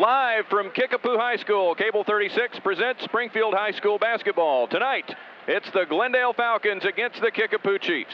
Live from Kickapoo High School, Cable 36 presents Springfield High School basketball. Tonight, it's the Glendale Falcons against the Kickapoo Chiefs.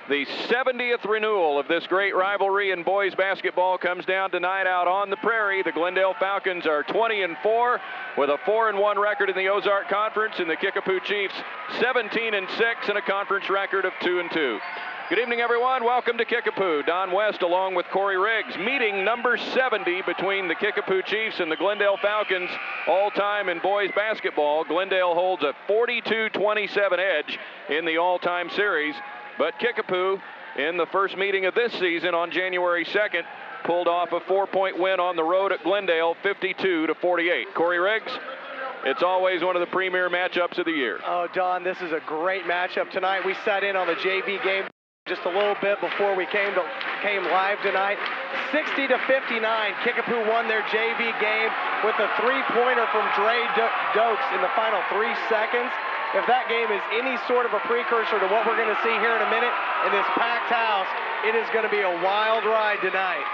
The 70th renewal of this great rivalry in boys basketball comes down tonight out on the prairie. The Glendale Falcons are 20-4 with a 4-1 record in the Ozark Conference, and the Kickapoo Chiefs 17-6 and a conference record of 2-2. Good evening, everyone. Welcome to Kickapoo. Don West along with Corey Riggs. Meeting number 70 between the Kickapoo Chiefs and the Glendale Falcons all-time in boys basketball. Glendale holds a 42-27 edge in the all-time series. But Kickapoo, in the first meeting of this season on January 2nd, pulled off a 4-point win on the road at Glendale, 52-48. Corey Riggs, it's always one of the premier matchups of the year. Oh, Don, this is a great matchup tonight. We sat in on the JV game just a little bit before we came live tonight. 60-59, Kickapoo won their JV game with a three-pointer from Dre Dokes in the final 3 seconds. If that game is any sort of a precursor to what we're going to see here in a minute in this packed house, it is going to be a wild ride tonight.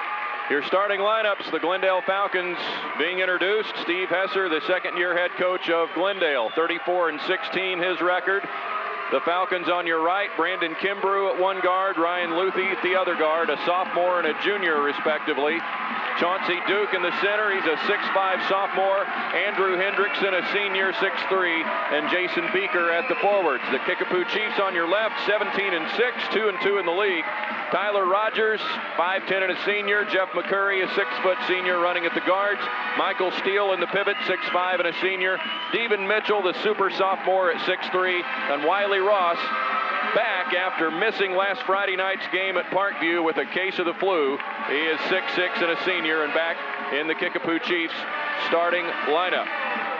Your starting lineups, the Glendale Falcons being introduced. Steve Hesser, the second-year head coach of Glendale, 34-16 his record. The Falcons on your right, Brandon Kimbrew at one guard, Ryan Luthi at the other guard, a sophomore and a junior respectively. Chauncey Duke in the center, he's a 6'5 sophomore. Andrew Hendrickson, a senior, 6'3, and Jason Beaker at the forwards. The Kickapoo Chiefs on your left, 17-6, 2-2 in the league. Tyler Rogers, 5'10 and a senior. Jeff McCurry, a 6-foot senior running at the guards. Michael Steele in the pivot, 6'5 and a senior. Devin Mitchell, the super sophomore at 6'3, and Wiley Ross back after missing last Friday night's game at Parkview with a case of the flu. He is 6'6 and a senior and back in the Kickapoo Chiefs starting lineup.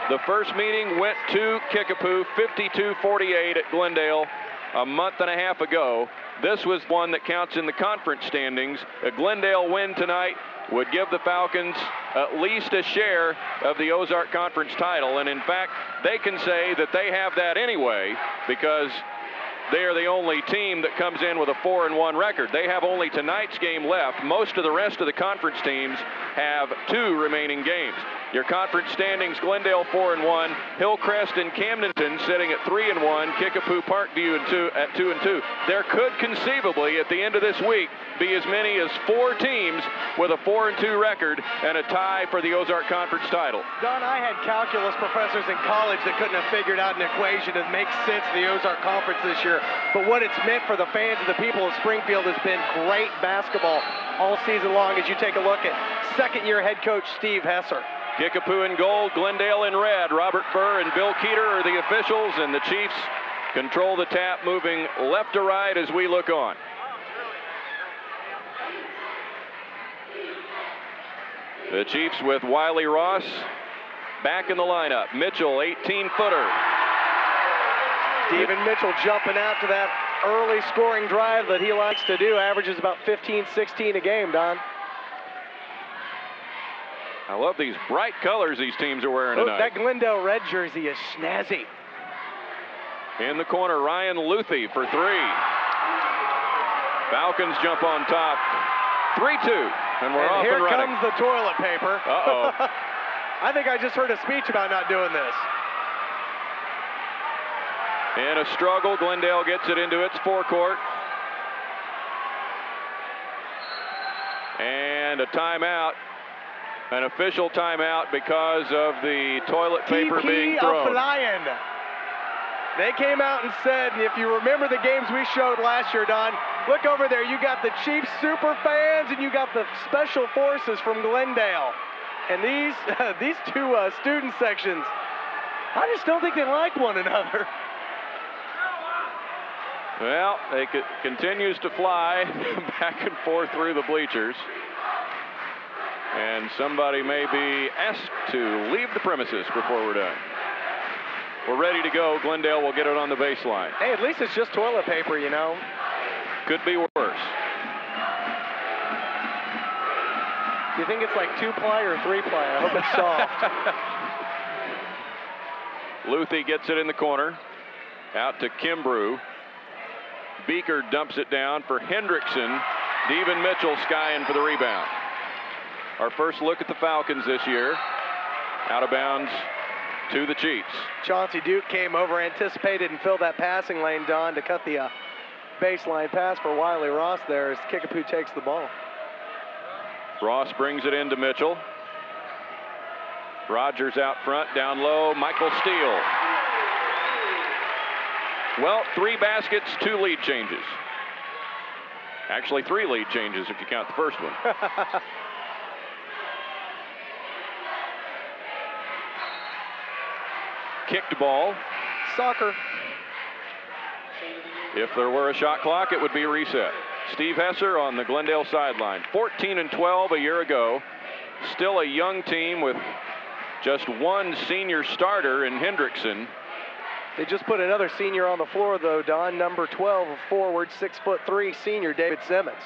The first meeting went to Kickapoo, 52-48 at Glendale a month and a half ago. This was one that counts in the conference standings. A Glendale win tonight would give the Falcons at least a share of the Ozark Conference title. And in fact, they can say that they have that anyway because they are the only team that comes in with a 4-1 record. They have only tonight's game left. Most of the rest of the conference teams have 2 remaining games. Your conference standings, Glendale 4-1, Hillcrest and Camdenton sitting at 3-1, Kickapoo Parkview at 2-2. There could conceivably, at the end of this week, be as many as 4 teams with a 4-2 record and a tie for the Ozark Conference title. Don, I had calculus professors in college that couldn't have figured out an equation that makes sense in the Ozark Conference this year. But what it's meant for the fans and the people of Springfield has been great basketball all season long as you take a look at second-year head coach Steve Hesser. Kickapoo in gold, Glendale in red. Robert Burr and Bill Keeter are the officials, and the Chiefs control the tap, moving left to right as we look on. The Chiefs with Wiley Ross back in the lineup. Mitchell, 18-footer. Devin Mitchell jumping out to that early scoring drive that he likes to do, averages about 15-16 a game, Don. I love these bright colors these teams are wearing tonight. That Glendale red jersey is snazzy. In the corner, Ryan Luthi for 3. Falcons jump on top. 3-2, and we're off and running. Here comes the toilet paper. Uh-oh. I think I just heard a speech about not doing this. In a struggle, Glendale gets it into its forecourt. And a timeout. An official timeout because of the toilet paper being thrown. They came out and said, and if you remember the games we showed last year, Don, look over there. You got the Chiefs super fans and you got the special forces from Glendale. And these two student sections, I just don't think they like one another. Well, it continues to fly back and forth through the bleachers. And somebody may be asked to leave the premises before we're done. We're ready to go. Glendale will get it on the baseline. Hey, at least it's just toilet paper, you know. Could be worse. Do you think it's like 2-ply or 3-ply? I hope it's soft. Luthi gets it in the corner. Out to Kimbrew. Beaker dumps it down for Hendrickson. Devin Mitchell skying for the rebound. Our first look at the Falcons this year. Out of bounds to the Chiefs. Chauncey Duke came over, anticipated, and filled that passing lane, Don, to cut the baseline pass for Wiley Ross there as Kickapoo takes the ball. Ross brings it into Mitchell. Rogers out front, down low, Michael Steele. Well, 3 baskets, 2 lead changes. Actually, 3 lead changes if you count the first one. Kicked ball. Soccer. If there were a shot clock, it would be reset. Steve Hesser on the Glendale sideline. 14-12 a year ago. Still a young team with just 1 senior starter in Hendrickson. They just put another senior on the floor, though, Don. Number 12, forward, 6'3" senior David Simmons.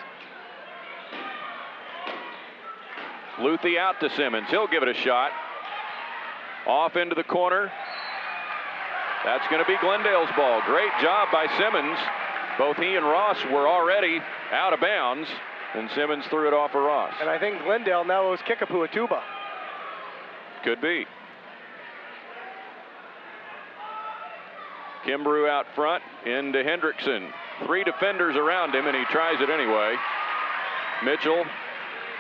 Luthi out to Simmons. He'll give it a shot. Off into the corner. That's going to be Glendale's ball. Great job by Simmons. Both he and Ross were already out of bounds, and Simmons threw it off of Ross. And I think Glendale now owes Kickapoo a tuba. Could be. Kimbrough out front into Hendrickson. 3 defenders around him, and he tries it anyway. Mitchell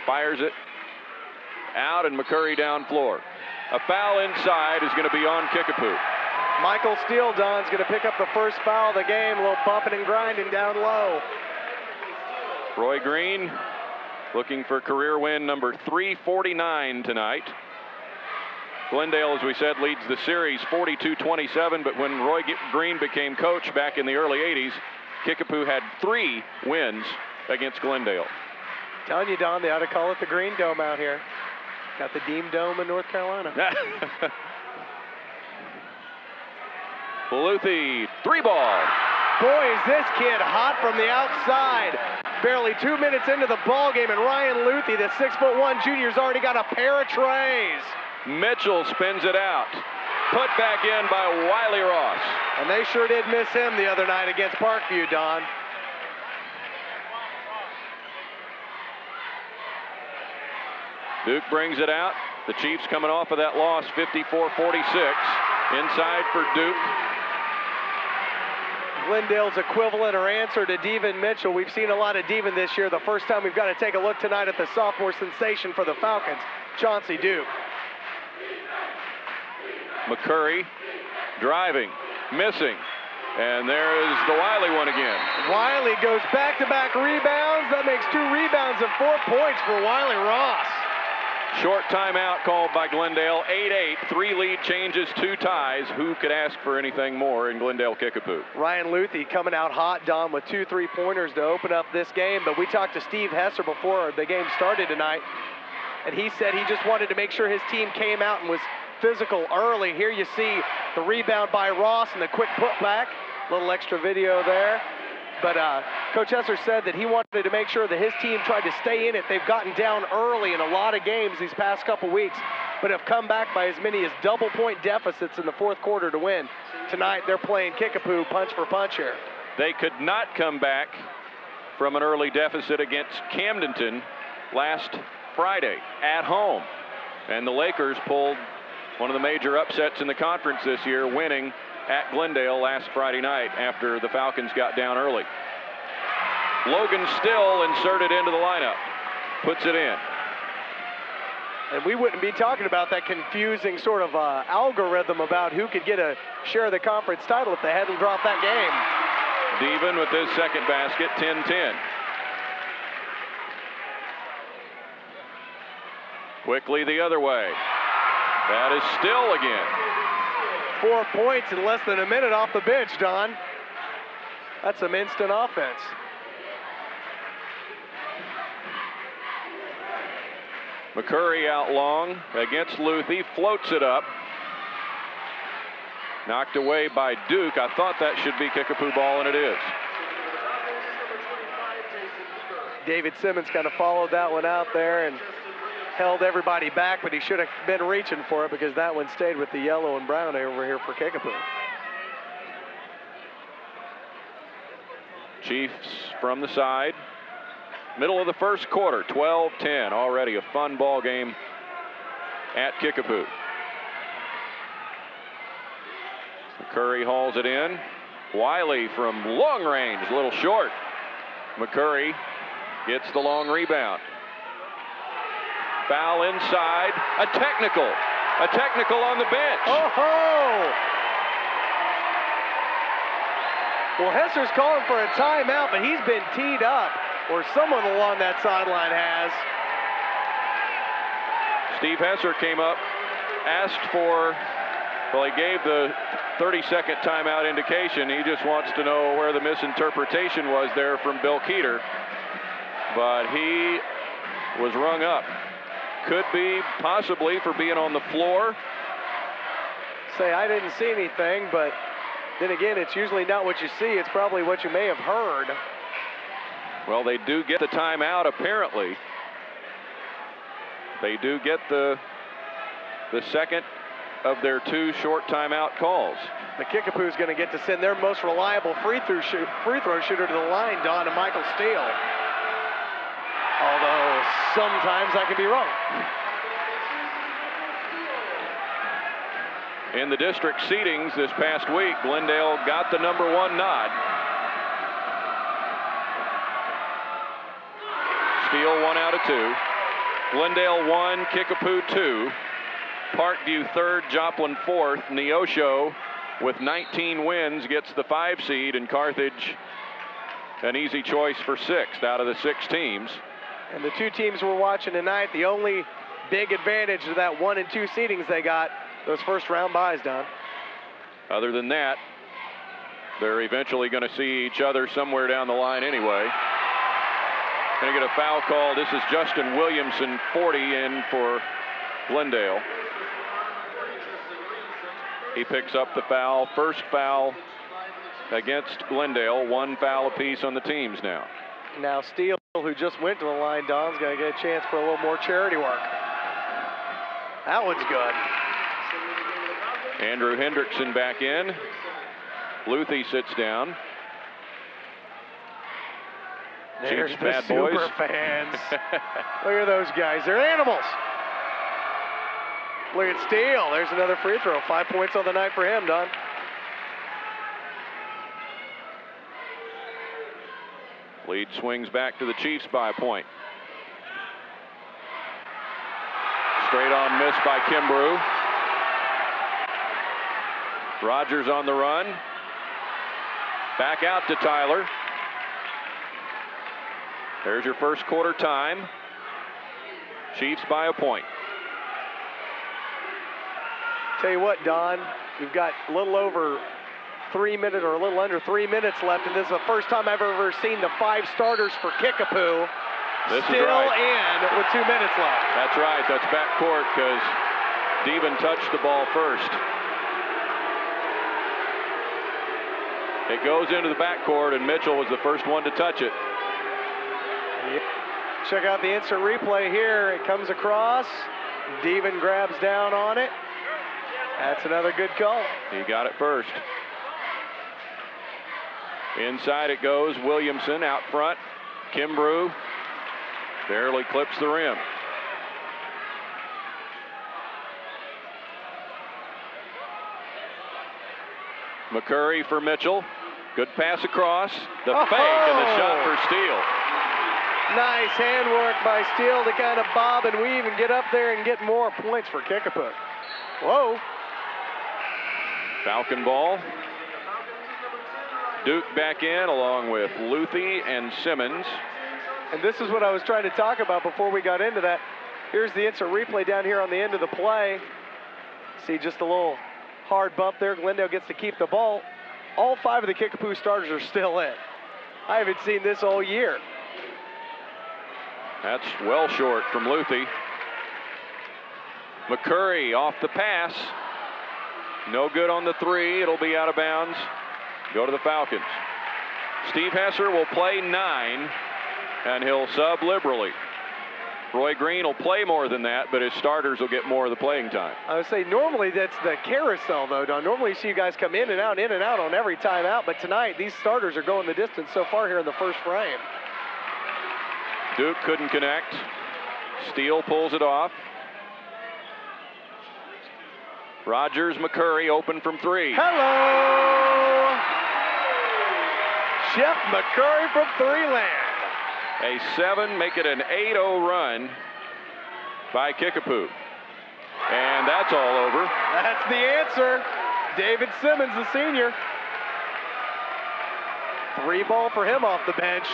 fires it out, and McCurry down floor. A foul inside is going to be on Kickapoo. Michael Steele, Don's going to pick up the first foul of the game. A little bumping and grinding down low. Roy Green looking for career win number 349 tonight. Glendale, as we said, leads the series 42-27, but when Roy Green became coach back in the early 80s, Kickapoo had 3 wins against Glendale. Telling you, Don, they ought to call it the Green Dome out here. Got the Dean Dome in North Carolina. Luthi, 3 ball. Boy, is this kid hot from the outside. Barely 2 minutes into the ball game, and Ryan Luthi, the 6'1" junior's already got a pair of trays. Mitchell spins it out. Put back in by Wiley Ross. And they sure did miss him the other night against Parkview, Don. Duke brings it out. The Chiefs coming off of that loss, 54-46. Inside for Duke. Glendale's equivalent or answer to Devin Mitchell. We've seen a lot of Devin this year. The first time we've got to take a look tonight at the sophomore sensation for the Falcons, Chauncey Duke. McCurry driving, missing, and there is the Wiley one again. Wiley goes back-to-back rebounds. That makes 2 rebounds and 4 points for Wiley Ross. Short timeout called by Glendale. 8-8, 3 lead changes, 2 ties. Who could ask for anything more in Glendale Kickapoo? Ryan Luthi coming out hot, Don, with 2 3-pointers to open up this game. But we talked to Steve Hesser before the game started tonight, and he said he just wanted to make sure his team came out and was physical early. Here you see the rebound by Ross and the quick putback. Little extra video there. But Coach Hesser said that he wanted to make sure that his team tried to stay in it. They've gotten down early in a lot of games these past couple weeks, but have come back by as many as double-point deficits in the 4th quarter to win. Tonight, they're playing Kickapoo punch for punch here. They could not come back from an early deficit against Camdenton last Friday at home. And the Lakers pulled one of the major upsets in the conference this year, winning at Glendale last Friday night after the Falcons got down early. Logan Still inserted into the lineup, puts it in. And we wouldn't be talking about that confusing sort of algorithm about who could get a share of the conference title if they hadn't dropped that game. Devin with his second basket, 10-10. Quickly the other way. That is Still again. 4 points in less than a minute off the bench, Don. That's some instant offense. McCurry out long against Luthi, floats it up. Knocked away by Duke. I thought that should be Kickapoo ball, and it is. David Simmons kind of followed that one out there and held everybody back, but he should have been reaching for it because that one stayed with the yellow and brown over here for Kickapoo. Chiefs from the side. Middle of the first quarter, 12-10. Already a fun ball game at Kickapoo. McCurry hauls it in. Wiley from long range, a little short. McCurry gets the long rebound. Foul inside. A technical on the bench. Oh-ho! Well, Hesser's calling for a timeout, but he's been teed up, or someone along that sideline has. Steve Hesser came up, asked for, well, he gave the 30-second timeout indication. He just wants to know where the misinterpretation was there from Bill Keeter. But he was rung up. Could be possibly for being on the floor. Say, I didn't see anything, but then again, it's usually not what you see. It's probably what you may have heard. Well, they do get the timeout, apparently. They do get the second of their 2 short timeout calls. The Kickapoo's going to get to send their most reliable free throw shooter to the line, Don, and Michael Steele. Although sometimes I can be wrong. In the district seedings this past week, Glendale got the #1 nod. Steele 1 out of 2. Glendale 1, Kickapoo 2. Parkview 3rd, Joplin 4th. Neosho with 19 wins gets the 5 seed, and Carthage an easy choice for 6th out of the 6 teams. And the 2 teams we're watching tonight, the only big advantage of that 1 and 2 seedings they got, those first round buys, Don. Other than that, they're eventually going to see each other somewhere down the line anyway. Going to get a foul call. This is Justin Williamson, 40, in for Glendale. He picks up the foul. First foul against Glendale. 1 foul apiece on the teams now. Now Steele, who just went to the line, Don's going to get a chance for a little more charity work. That one's good. Andrew Hendrickson back in. Luthi sits down. There's Chiefs the bad super boys. fans. Look at those guys. They're animals. Look at Steele. There's another free throw. 5 points on the night for him, Don. Lead swings back to the Chiefs by a point. Straight on miss by Kimbrough. Rogers on the run. Back out to Tyler. There's your first quarter time. Chiefs by a point. Tell you what, Don, we've got a little over 3 minutes or a little under 3 minutes left, and this is the first time I've ever seen the 5 starters for Kickapoo still in with 2 minutes left. That's right. That's backcourt because Devon touched the ball first. It goes into the backcourt, and Mitchell was the first one to touch it. Check out the instant replay here. It comes across. Devon grabs down on it. That's another good call. He got it first. Inside it goes. Williamson out front. Kimbrough barely clips the rim. McCurry for Mitchell. Good pass across. The fake and the shot for Steele. Nice handwork by Steele to kind of bob and weave and get up there and get more points for Kickapoo. Whoa. Falcon ball. Duke back in along with Luthi and Simmons. And this is what I was trying to talk about before we got into that. Here's the instant replay down here on the end of the play. See just a little hard bump there. Glendale gets to keep the ball. All 5 of the Kickapoo starters are still in. I haven't seen this all year. That's well short from Luthi. McCurry off the pass. No good on the 3. It'll be out of bounds. Go to the Falcons. Steve Hesser will play 9, and he'll sub liberally. Roy Green will play more than that, but his starters will get more of the playing time. I would say normally that's the carousel, though, Don. Normally you see you guys come in and out on every timeout, but tonight these starters are going the distance so far here in the first frame. Duke couldn't connect. Steele pulls it off. Rogers, McCurry open from three. Hello! Jeff McCurry from three land. A 7, make it an 8-0 run by Kickapoo. And that's all over. That's the answer. David Simmons, the senior. 3 ball for him off the bench.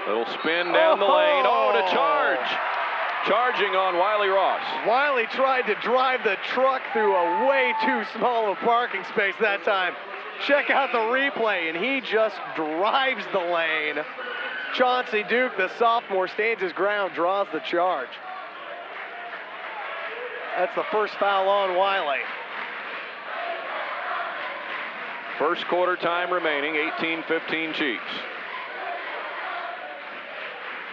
Little spin down the lane. Oh, and a charge. Charging on Wiley Ross. Wiley tried to drive the truck through a way too small of a parking space that time. Check out the replay, and he just drives the lane. Chauncey Duke, the sophomore, stands his ground, draws the charge. That's the first foul on Wiley. First quarter time remaining, 18-15 Chiefs.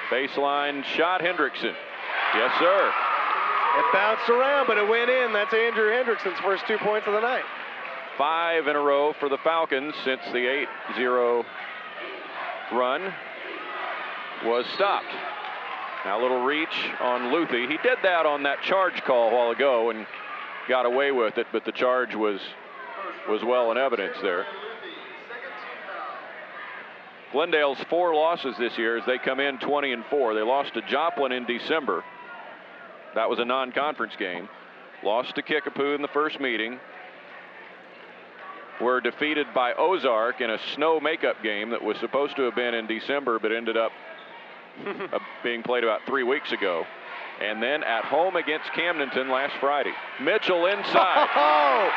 Baseline shot, Hendrickson. Yes, sir. It bounced around, but it went in. That's Andrew Hendrickson's first 2 points of the night. 5 in a row for the Falcons since the 8-0 run was stopped. Now a little reach on Luthi. He did that on that charge call a while ago and got away with it, but the charge was well in evidence there. Glendale's 4 losses this year as they come in 20-4. They lost to Joplin in December. That was a non-conference game. Lost to Kickapoo in the first meeting. Were defeated by Ozark in a snow makeup game that was supposed to have been in December but ended up being played about 3 weeks ago. And then at home against Camdenton last Friday. Mitchell inside. Oh!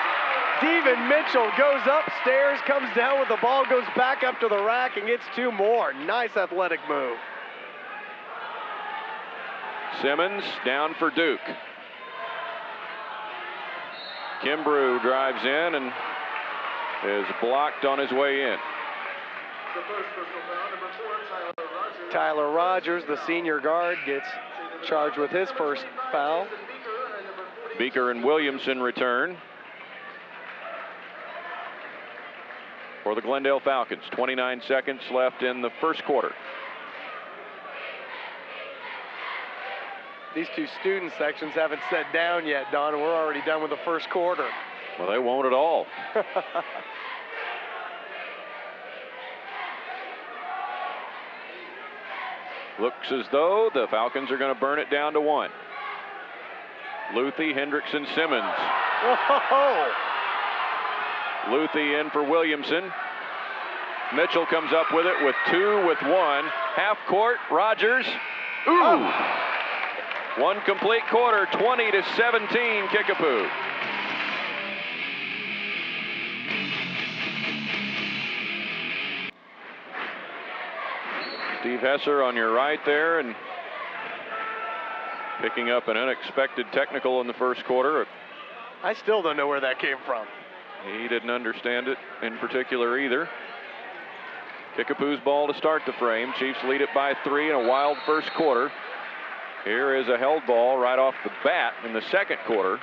Devin Mitchell goes upstairs, comes down with the ball, goes back up to the rack and gets 2 more. Nice athletic move. Simmons down for Duke. Kimbrough drives in and is blocked on his way in. Tyler Rogers, the senior guard, gets charged with his first foul. Beaker and Williamson return for the Glendale Falcons. 29 seconds left in the first quarter. These 2 student sections haven't set down yet, Don, and we're already done with the first quarter. Well, they won't at all. Looks as though the Falcons are going to burn it down to 1. Luthi, Hendrickson, Simmons. Whoa. Luthi in for Williamson. Mitchell comes up with it with 2 with 1. Half court, Rogers. Ooh. Oh. 1 complete quarter, 20-17 Kickapoo. Steve Hesser on your right there and picking up an unexpected technical in the first quarter. I still don't know where that came from. He didn't understand it in particular either. Kickapoo's ball to start the frame. Chiefs lead it by 3 in a wild first quarter. Here is a held ball right off the bat in the second quarter.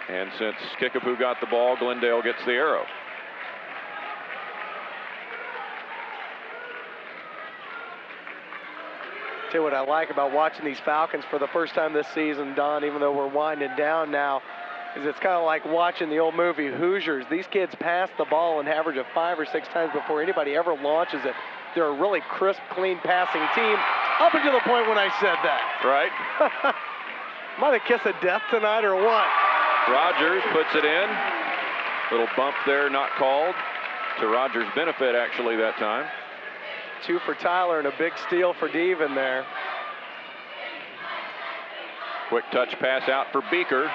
And since Kickapoo got the ball, Glendale gets the arrow. Tell you what I like about watching these Falcons for the first time this season, Don, even though we're winding down now, is it's kind of like watching the old movie Hoosiers. These kids pass the ball an average of 5 or 6 times before anybody ever launches it. They're a really crisp, clean passing team up until the point when I said that. Right. Am I the kiss of death tonight or what? Rogers puts it in. Little bump there, not called. To Rogers' benefit, actually, that time. 2 for Tyler and a big steal for Devin there. Quick touch pass out for Beaker,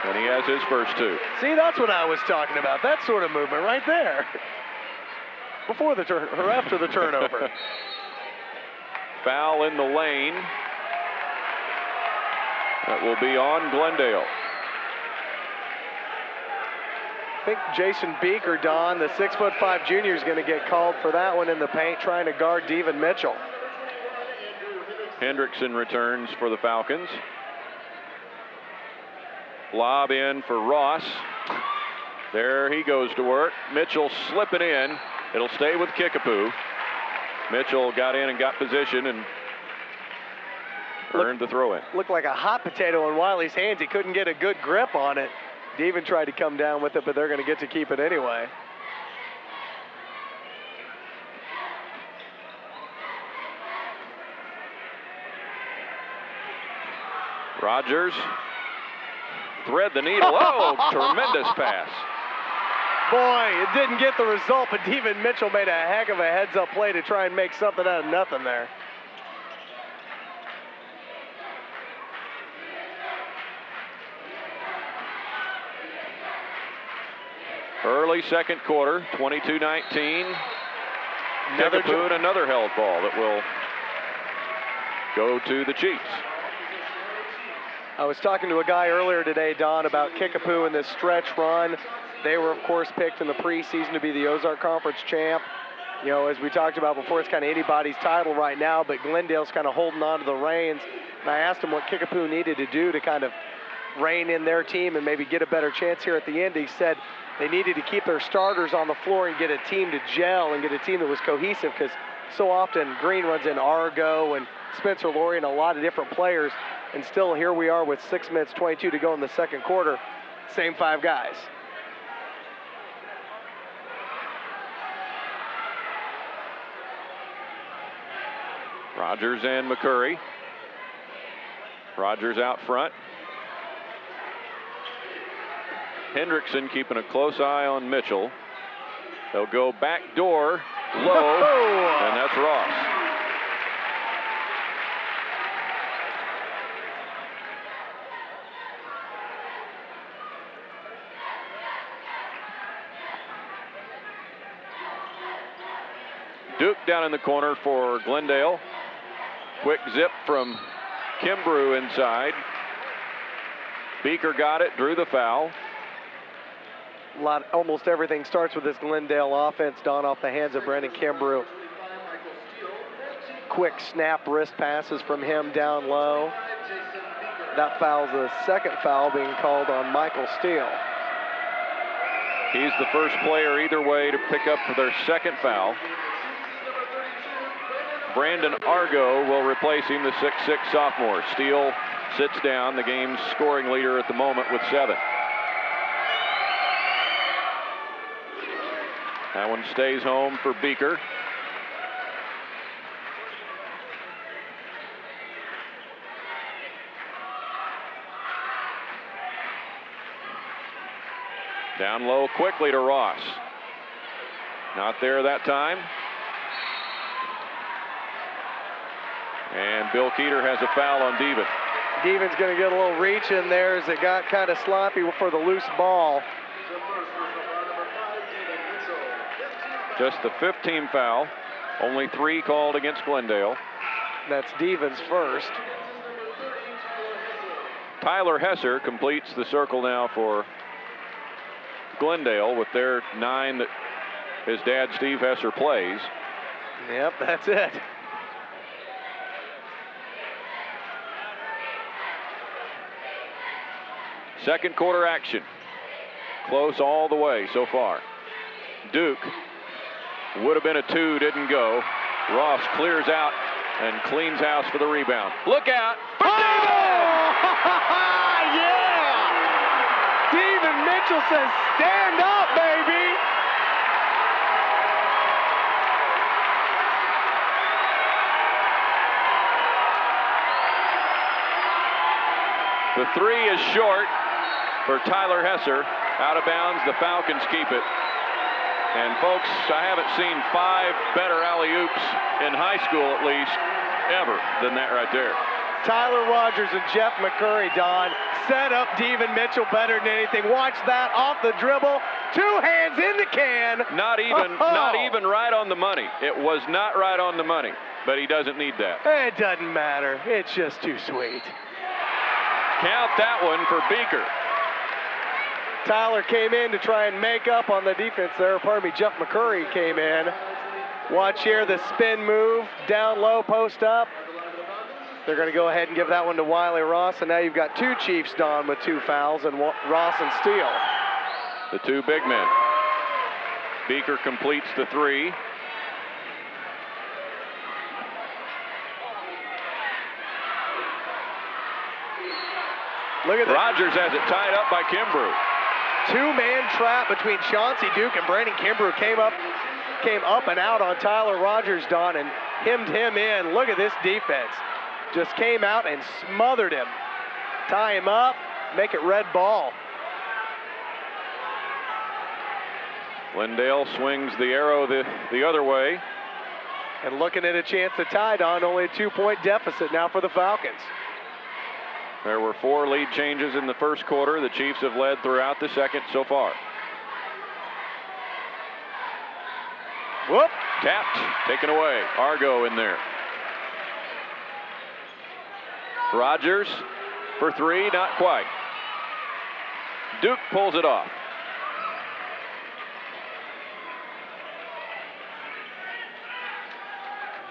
and he has his first 2. See, that's what I was talking about. That sort of movement right there. Before the turn or after the turnover. Foul in the lane. That will be on Glendale. I think Jason Beaker, Don, the 6'5" junior, is going to get called for that one in the paint, trying to guard Devin Mitchell. Hendrickson returns for the Falcons. Lob in for Ross. There he goes to work. Mitchell slipping in. It'll stay with Kickapoo. Mitchell got in and got position and earned the throw in. Looked like a hot potato in Wiley's hands. He couldn't get a good grip on it. Devin tried to come down with it, but they're going to get to keep it anyway. Rogers thread the needle. Oh, tremendous pass. Boy, it didn't get the result, but Devin Mitchell made a heck of a heads-up play to try and make something out of nothing there. Early second quarter, 22-19. Kickapoo and another held ball that will go to the Chiefs. I was talking to a guy earlier today, Don, about Kickapoo and this stretch run. They were, of course, picked in the preseason to be the Ozark Conference champ. You know, as we talked about before, it's kind of anybody's title right now, but Glendale's kind of holding on to the reins. And I asked him what Kickapoo needed to do to kind of rein in their team and maybe get a better chance here at the end. He said they needed to keep their starters on the floor and get a team to gel and get a team that was cohesive, because so often Green runs in Argo and Spencer Laurie and a lot of different players, and still here we are with 6 minutes 22 to go in the second quarter, same 5 guys. Rogers and McCurry. Rogers out front. Hendrickson keeping a close eye on Mitchell. They'll go back door low, and that's Ross. Duke down in the corner for Glendale. Quick zip from Kimbrew inside. Beaker got it, drew the foul. Almost everything starts with this Glendale offense, Don, off the hands of Brandon Kimbrew. Quick snap wrist passes from him down low. That foul's the second foul being called on Michael Steele. He's the first player either way to pick up for their second foul. Brandon Argo will replace him, the 6'6" sophomore. Steele sits down, the game's scoring leader at the moment with 7. That one stays home for Beaker. Down low quickly to Ross. Not there that time. And Bill Keeter has a foul on Devin. Devin's going to get a little reach in there as it got kind of sloppy for the loose ball. Just the 5th team foul. Only 3 called against Glendale. That's Devin's first. Tyler Hesser completes the circle now for Glendale with their 9 that his dad Steve Hesser plays. Yep, that's it. Second quarter action. Close all the way so far. Duke would have been a 2, didn't go. Ross clears out and cleans house for the rebound. Look out for Devin! Yeah! Devin Mitchell says, stand up, baby! The 3 is short for Tyler Hesser. Out of bounds, the Falcons keep it. And folks, I haven't seen 5 better alley-oops in high school, at least, ever, than that right there. Tyler Rogers and Jeff McCurry, Don, set up Devin Mitchell better than anything. Watch that off the dribble. 2 hands in the can. Not even right on the money. It was not right on the money, but he doesn't need that. It doesn't matter. It's just too sweet. Count that one for Beaker. Tyler came in to try and make up on the defense there. Pardon me, Jeff McCurry came in. Watch here, the spin move, down low, post up. They're going to go ahead and give that one to Wiley Ross, and now you've got 2 Chiefs, Don, with 2 fouls, and Ross and Steele. The 2 big men. Beaker completes the 3. Look at that. Rogers has it tied up by Kimbrough. Two-man trap between Chauncey Duke and Brandon Kimbrough came up and out on Tyler Rogers, Don, and hemmed him in. Look at this defense. Just came out and smothered him. Tie him up, make it red ball. Glendale swings the arrow the other way. And looking at a chance to tie, Don, only a 2-point deficit now for the Falcons. There were 4 lead changes in the first quarter. The Chiefs have led throughout the second so far. Whoop. Tapped, taken away. Argo in there. Rogers for 3, not quite. Duke pulls it off.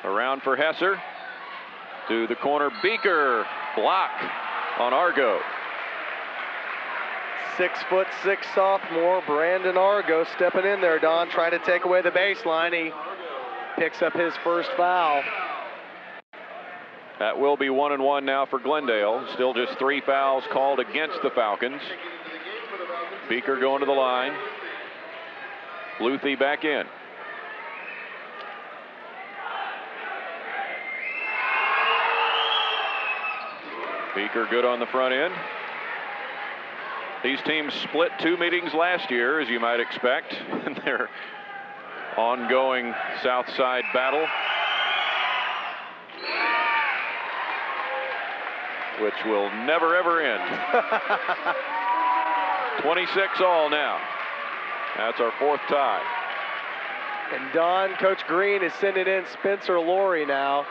Around for Hesser. To the corner, Beaker. Block on Argo. 6'6" sophomore Brandon Argo stepping in there, Don, trying to take away the baseline. He picks up his first foul. That will be 1 and 1 now for Glendale. Still just 3 fouls called against the Falcons. Beaker going to the line. Luthi back in. Beaker good on the front end. These teams split 2 meetings last year, as you might expect, in their ongoing South Side battle, which will never ever end. 26 all now. That's our 4th tie. And Don, Coach Green is sending in Spencer Laurie now.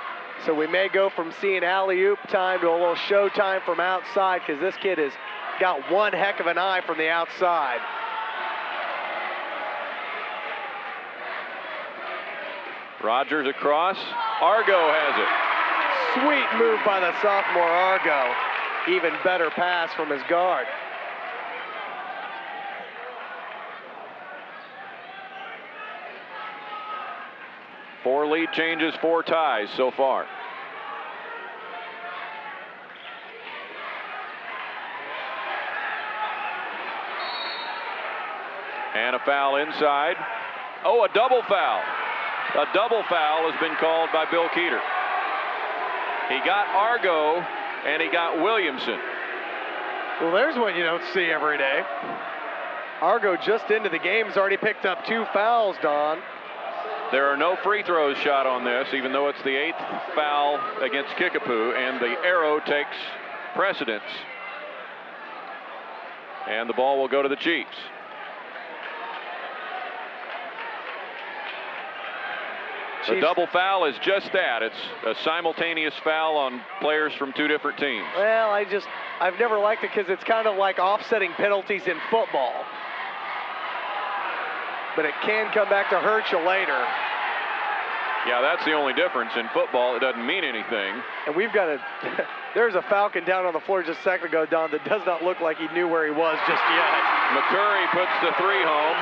So we may go from seeing alley-oop time to a little show time from outside, because this kid has got one heck of an eye from the outside. Rogers across. Argo has it. Sweet move by the sophomore Argo. Even better pass from his guard. Four lead changes, 4 ties so far. And a foul inside. Oh, a double foul. A double foul has been called by Bill Keeter. He got Argo and he got Williamson. Well, there's one you don't see every day. Argo just into the game has already picked up 2 fouls, Don. There are no free throws shot on this, even though it's the 8th foul against Kickapoo, and the arrow takes precedence. And the ball will go to the Chiefs. The double foul is just that. It's a simultaneous foul on players from 2 different teams. Well, I've never liked it because it's kind of like offsetting penalties in football. But it can come back to hurt you later. Yeah, that's the only difference. In football, it doesn't mean anything. And we've got there's a Falcon down on the floor just a second ago, Don, that does not look like he knew where he was just yet. McCurry puts the 3 home.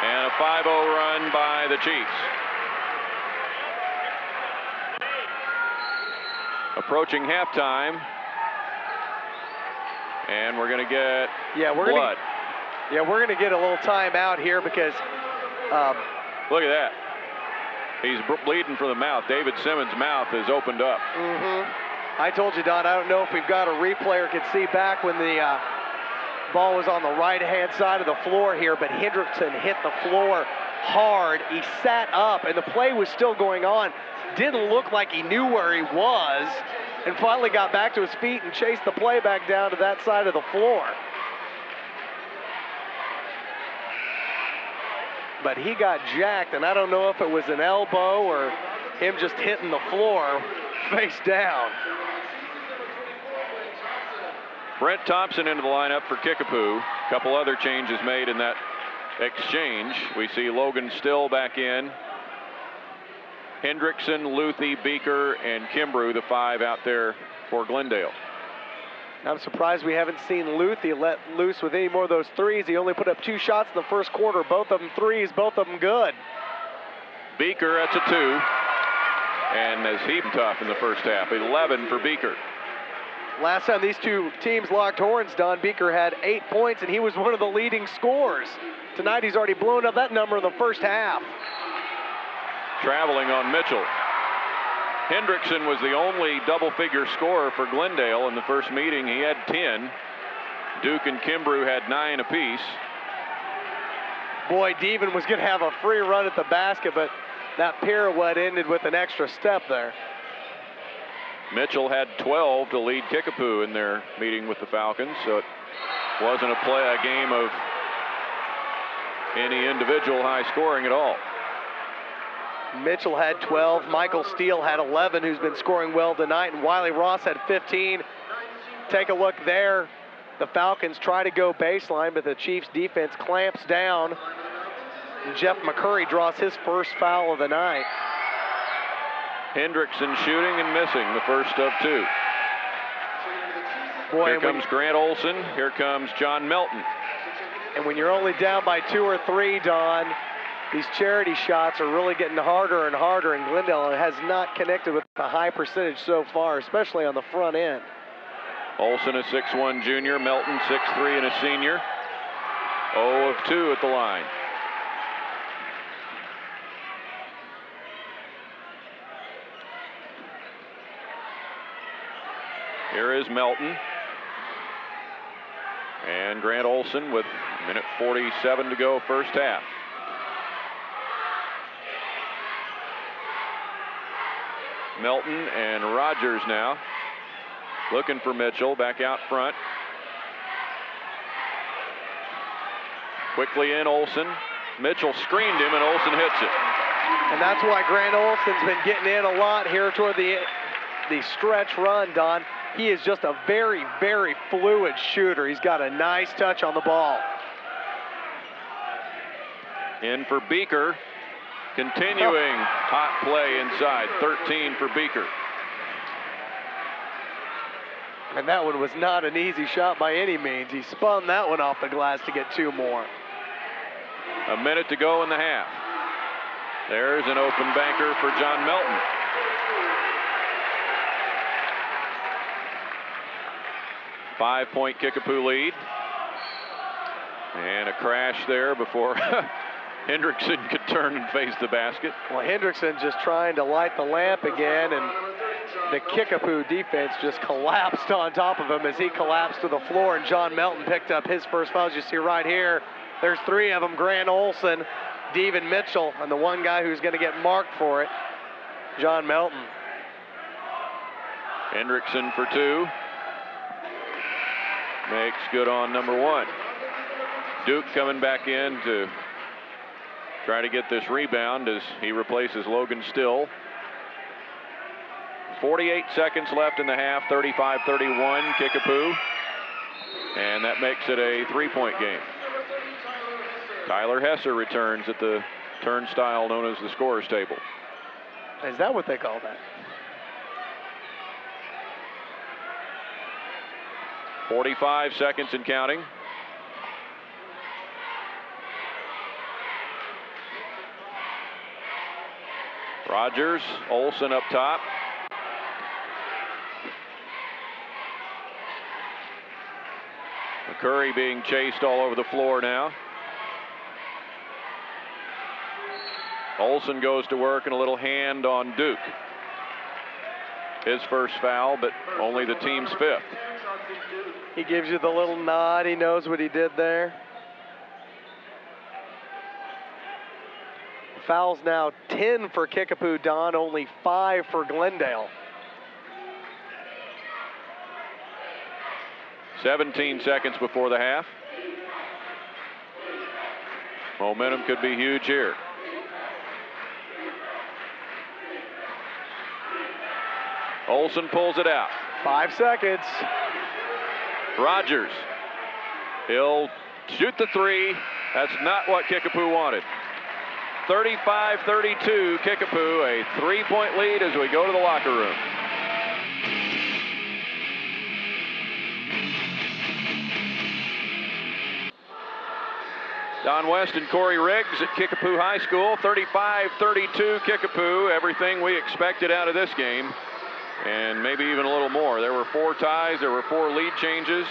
And a 5-0 run by the Chiefs. Approaching halftime. And we're going to get blood. We're going to get a little timeout here because... look at that. He's bleeding from the mouth. David Simmons' mouth is opened up. I told you, Don, I don't know if we've got a replay or can see back when the ball was on the right-hand side of the floor here, but Hendrickson hit the floor hard. He sat up, and the play was still going on. Didn't look like he knew where he was, and finally got back to his feet and chased the play back down to that side of the floor. But he got jacked, and I don't know if it was an elbow or him just hitting the floor face down. Brent Thompson into the lineup for Kickapoo. A couple other changes made in that exchange. We see Logan Still back in. Hendrickson, Luthi, Beaker, and Kimbrough, the 5 out there for Glendale. I'm surprised we haven't seen Luthi let loose with any more of those threes. He only put up 2 shots in the first quarter, both of them threes, both of them good. Beaker, that's a 2. And as he tough in the first half, 11 for Beaker. Last time these two teams locked horns, Don Beeker had 8 points, and he was one of the leading scorers. Tonight, he's already blown up that number in the first half. Traveling on Mitchell. Hendrickson was the only double-figure scorer for Glendale in the first meeting. He had 10. Duke and Kimbrough had 9 apiece. Boy, Devon was going to have a free run at the basket, but that pirouette ended with an extra step there. Mitchell had 12 to lead Kickapoo in their meeting with the Falcons, so it wasn't a game of any individual high scoring at all. Mitchell had 12, Michael Steele had 11, who's been scoring well tonight, and Wiley Ross had 15. Take a look there. The Falcons try to go baseline, but the Chiefs defense clamps down. And Jeff McCurry draws his first foul of the night. Hendrickson shooting and missing the first of 2. Boy, here comes Grant Olson. Here comes John Melton. And when you're only down by 2 or 3, Don, these charity shots are really getting harder and harder, and Glendale has not connected with a high percentage so far, especially on the front end. Olson, a 6'1 junior, Melton 6'3 and a senior. 0 of 2 at the line. Here is Melton. And Grant Olson with minute 47 to go, first half. Melton and Rogers now looking for Mitchell back out front. Quickly in Olson. Mitchell screened him and Olson hits it. And that's why Grant Olson's been getting in a lot here toward the stretch run, Don. He is just a very, very fluid shooter. He's got a nice touch on the ball. In for Beeker. Continuing hot play inside. 13 for Beeker. And that one was not an easy shot by any means. He spun that one off the glass to get 2 more. A minute to go in the half. There's an open banker for John Melton. Five-point Kickapoo lead. And a crash there before Hendrickson could turn and face the basket. Well, Hendrickson just trying to light the lamp again, and the Kickapoo defense just collapsed on top of him as he collapsed to the floor, and John Melton picked up his first foul. As you see right here, there's 3 of them: Grant Olson, Devon Mitchell, and the one guy who's going to get marked for it, John Melton. Hendrickson for 2. Makes good on number 1. Duke coming back in to try to get this rebound as he replaces Logan Still. 48 seconds left in the half, 35-31 Kickapoo. And that makes it a 3-point game. Tyler Hesser returns at the turnstile known as the scorer's table. Is that what they call that? 45 seconds and counting. Rogers, Olson up top. McCurry being chased all over the floor now. Olson goes to work and a little hand on Duke. His first foul, but only the team's 5th. He gives you the little nod. He knows what he did there. Fouls now 10 for Kickapoo, Don, only 5 for Glendale. 17 seconds before the half. Momentum could be huge here. Olson pulls it out. 5 seconds. Rogers. He'll shoot the 3. That's not what Kickapoo wanted. 35-32 Kickapoo, a 3-point lead as we go to the locker room. Don West and Corey Riggs at Kickapoo High School. 35-32 Kickapoo. Everything we expected out of this game. and maybe even a little more. There were 4 ties. There were 4 lead changes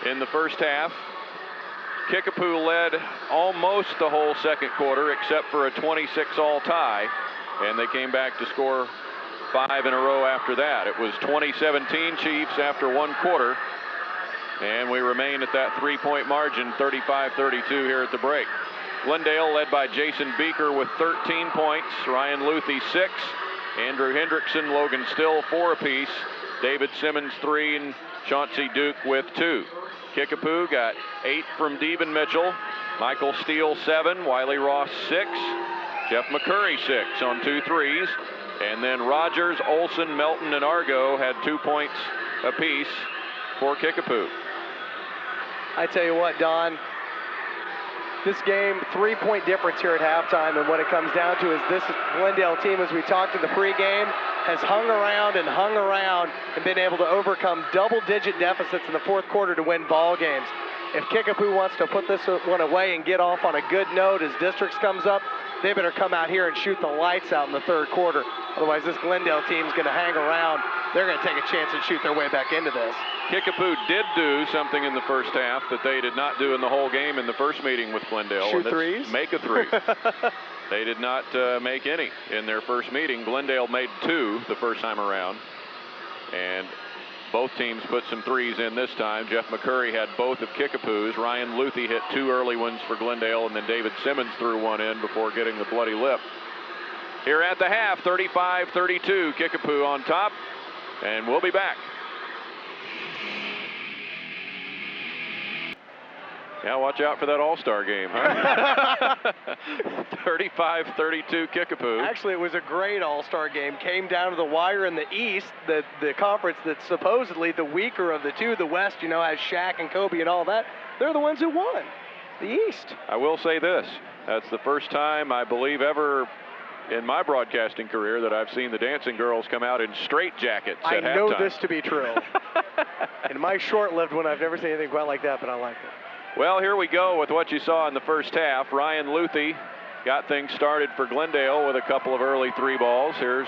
in the first half. Kickapoo led almost the whole second quarter except for a 26-all tie, and they came back to score 5 in a row after that. It was 20-17 Chiefs after 1 quarter, and we remain at that 3-point margin, 35-32 here at the break. Glendale led by Jason Beeker with 13 points, Ryan Luthi 6, Andrew Hendrickson, Logan Still 4 apiece, David Simmons 3, and Chauncey Duke with 2. Kickapoo got 8 from Devin Mitchell, Michael Steele 7, Wiley Ross 6, Jeff McCurry 6 on 2 threes, and then Rogers, Olson, Melton, and Argo had 2 points apiece for Kickapoo. I tell you what, Don, this game, 3-point difference here at halftime, and what it comes down to is this Glendale team, as we talked in the pregame, has hung around and been able to overcome double-digit deficits in the fourth quarter to win ball games. If Kickapoo wants to put this one away and get off on a good note as districts comes up, they better come out here and shoot the lights out in the third quarter. Otherwise, this Glendale team's going to hang around. They're going to take a chance and shoot their way back into this. Kickapoo did do something in the first half that they did not do in the whole game in the first meeting with Glendale. Shoot threes? Make a 3. They did not make any in their first meeting. Glendale made 2 the first time around, and both teams put some 3s in this time. Jeff McCurry had both of Kickapoo's. Ryan Luthi hit 2 early ones for Glendale, and then David Simmons threw 1 in before getting the bloody lip. Here at the half, 35-32, Kickapoo on top, and we'll be back. Yeah, watch out for that all-star game, huh? 35-32 Kickapoo. Actually, it was a great all-star game. Came down to the wire in the East, the conference that's supposedly the weaker of the two. The West, you know, has Shaq and Kobe and all that. They're the ones who won. The East. I will say this. That's the first time, I believe, ever in my broadcasting career that I've seen the dancing girls come out in straitjackets at halftime. I know this to be true. In my short-lived one, I've never seen anything quite like that, but I like it. Well, here we go with what you saw in the first half. Ryan Luthi got things started for Glendale with a couple of early 3 balls. You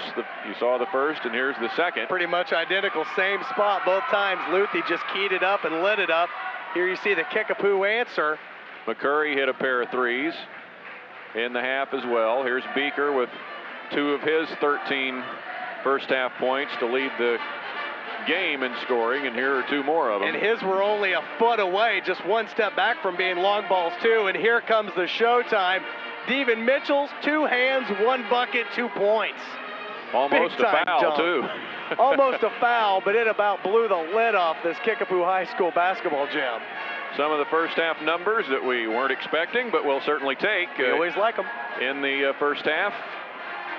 saw the first, and here's the second. Pretty much identical, same spot both times. Luthi just keyed it up and lit it up. Here you see the Kickapoo answer. McCurry hit a pair of 3s in the half as well. Here's Beeker with 2 of his 13 first half points to lead the game in scoring, and here are 2 more of them. And his were only a foot away, just 1 step back from being long balls too. And here comes the showtime. Devin Mitchell's 2 hands, 1 bucket, 2 points. Almost a foul too. Almost a foul, but it about blew the lid off this Kickapoo High School basketball gym. Some of the first half numbers that we weren't expecting, but we'll certainly take. We always like them. In the first half,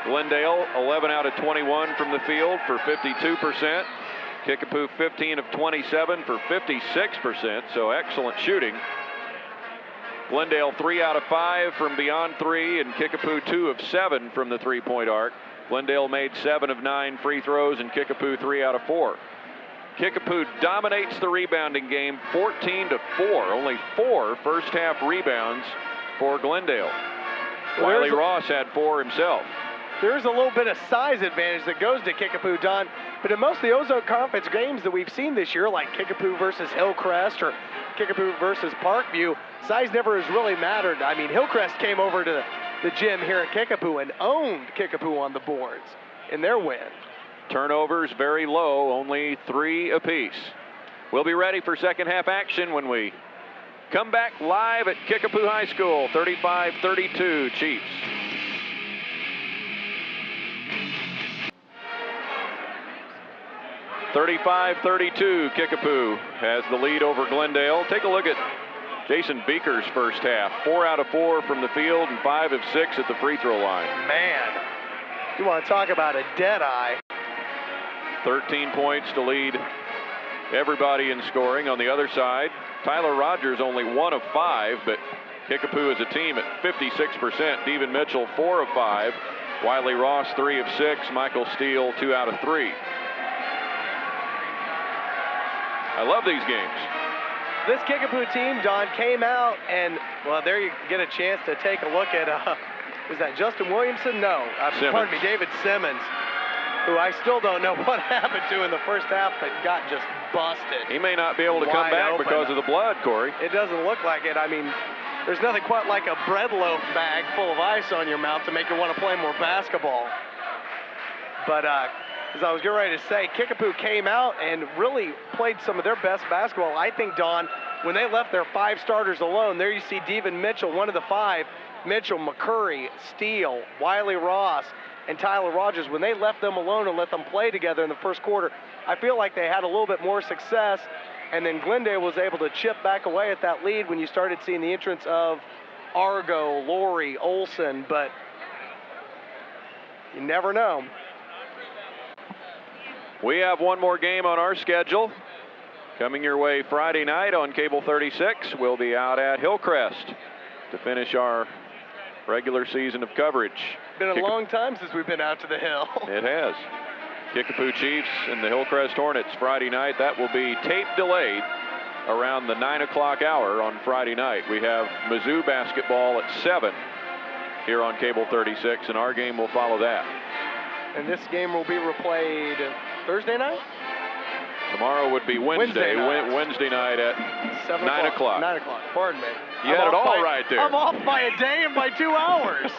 Glendale 11 out of 21 from the field for 52%. Kickapoo 15 of 27 for 56%, so excellent shooting. Glendale 3 out of 5 from beyond 3, and Kickapoo 2 of 7 from the 3-point arc. Glendale made 7 of 9 free throws, and Kickapoo 3 out of 4. Kickapoo dominates the rebounding game 14-4, only 4 first half rebounds for Glendale. Wiley Ross had 4 himself. There's a little bit of size advantage that goes to Kickapoo, Don, but in most of the Ozone Conference games that we've seen this year, like Kickapoo versus Hillcrest or Kickapoo versus Parkview, size never has really mattered. I mean, Hillcrest came over to the gym here at Kickapoo and owned Kickapoo on the boards in their win. Turnovers very low, only 3 apiece. We'll be ready for second half action when we come back live at Kickapoo High School, 35-32 Chiefs. (35-32) Kickapoo has the lead over Glendale. Take a look at Jason Beeker's first half. 4 out of 4 from the field and 5 of 6 at the free throw line. Man, you want to talk about a dead eye. 13 points to lead everybody in scoring. On the other side, Tyler Rogers only 1 of 5, but Kickapoo is a team at 56%. Devin Mitchell 4 of 5. Wiley Ross 3 of 6. Michael Steele 2 out of 3. I love these games. This Kickapoo team, Don, came out and, well, there you get a chance to take a look at, was that Justin Williamson? No, pardon me, David Simmons. who I still don't know what happened to in the first half, but got just busted. He may not be able to come back because of the blood, Corey. It doesn't look like it. I mean, there's nothing quite like a bread loaf bag full of ice on your mouth to make you want to play more basketball. But as I was getting ready to say, Kickapoo came out and really played some of their best basketball. I think, Don, when they left their 5 starters alone, there you see Devin Mitchell, one of the 5, Mitchell, McCurry, Steele, Wiley Ross, and Tyler Rogers. When they left them alone and let them play together in the first quarter, I feel like they had a little bit more success. And then Glendale was able to chip back away at that lead when you started seeing the entrance of Argo, Laurie, Olson, but you never know. We have one more game on our schedule. Coming your way Friday night on Cable 36. We'll be out at Hillcrest to finish our regular season of coverage. Been a long time since we've been out to the Hill. It has. Kickapoo Chiefs and the Hillcrest Hornets Friday night. That will be tape delayed around the 9 o'clock hour on Friday night. We have Mizzou basketball at 7 here on Cable 36, and our game will follow that. And this game will be replayed Thursday night? Tomorrow would be Wednesday night at 9 o'clock. 9 o'clock, pardon me. You had it all right there. I'm off by a day and by 2 hours.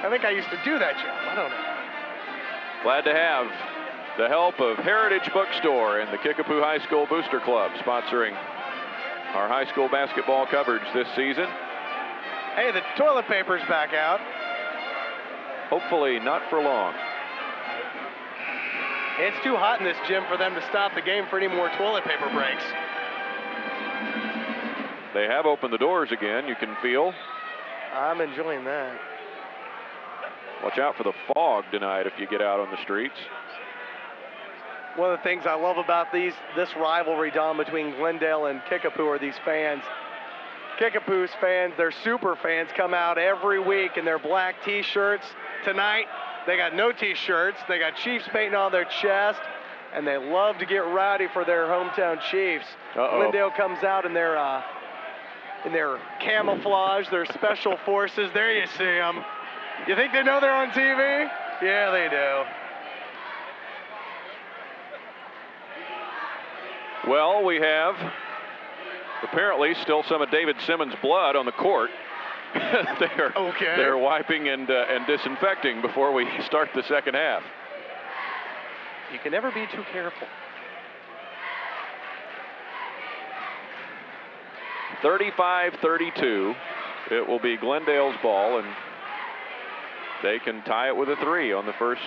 I think I used to do that job. I don't know. Glad to have the help of Heritage Bookstore and the Kickapoo High School Booster Club sponsoring our high school basketball coverage this season. Hey, the toilet paper's back out. Hopefully not for long. It's too hot in this gym for them to stop the game for any more toilet paper breaks. They have opened the doors again, you can feel. I'm enjoying that. Watch out for the fog tonight if you get out on the streets. One of the things I love about this rivalry, Don, between Glendale and Kickapoo are these fans. Kickapoo's fans, their super fans, come out every week in their black t-shirts. Tonight, they got no t-shirts. They got Chiefs painting on their chest, and they love to get rowdy for their hometown Chiefs. Glendale comes out in their camouflage, their special forces. There you see them. You think they know they're on TV? Yeah, they do. Well, we have apparently still some of David Simmons' blood on the court. They're wiping and disinfecting before we start the second half. You can never be too careful. 35-32. It will be Glendale's ball, and they can tie it with a 3 on the first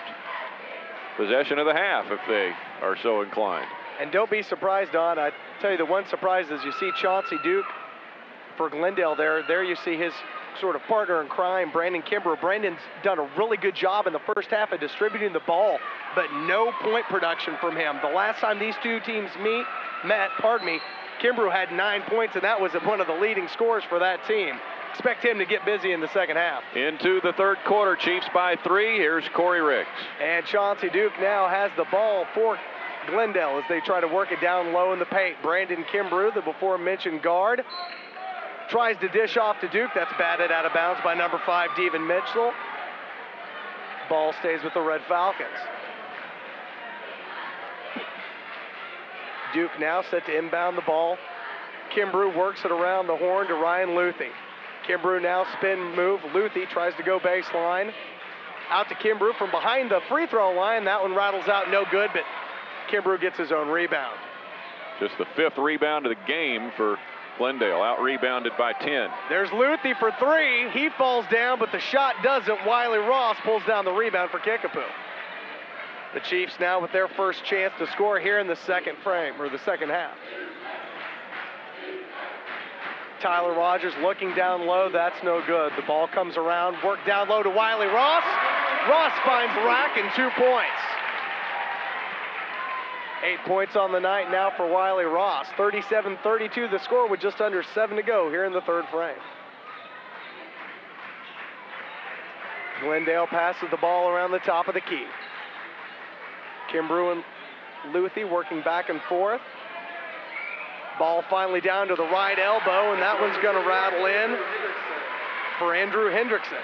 possession of the half if they are so inclined. And don't be surprised, Don. I tell you, the one surprise is you see Chauncey Duke for Glendale there. There you see his sort of partner in crime, Brandon Kimbrough. Brandon's done a really good job in the first half of distributing the ball, but no point production from him. The last time these two teams met, Kimbrough had 9 points, and that was one of the leading scorers for that team. Expect him to get busy in the second half. Into the third quarter, Chiefs by 3. Here's Corey Riggs. And Chauncey Duke now has the ball for Glendale as they try to work it down low in the paint. Brandon Kimbrough, the before-mentioned guard, tries to dish off to Duke. That's batted out of bounds by number 5, Devin Mitchell. Ball stays with the Red Falcons. Duke now set to inbound the ball. Kimbrough works it around the horn to Ryan Luthi. Kimbrough now spin move. Luthi tries to go baseline. Out to Kimbrough from behind the free throw line. That one rattles out, no good, but Kimbrough gets his own rebound. Just the 5th rebound of the game for Glendale, out-rebounded by 10. There's Luthi for 3. He falls down, but the shot doesn't. Wiley Ross pulls down the rebound for Kickapoo. The Chiefs now with their first chance to score here in the second half. Tyler Rogers looking down low. That's no good. The ball comes around. Work down low to Wiley Ross. Ross finds Rack and 2 points. 8 points on the night now for Wiley Ross. 37-32 the score with just under 7 to go here in the third frame. Glendale passes the ball around the top of the key. Kimbrough and Luthi working back and forth. Ball finally down to the right elbow, and that one's going to rattle in for Andrew Hendrickson.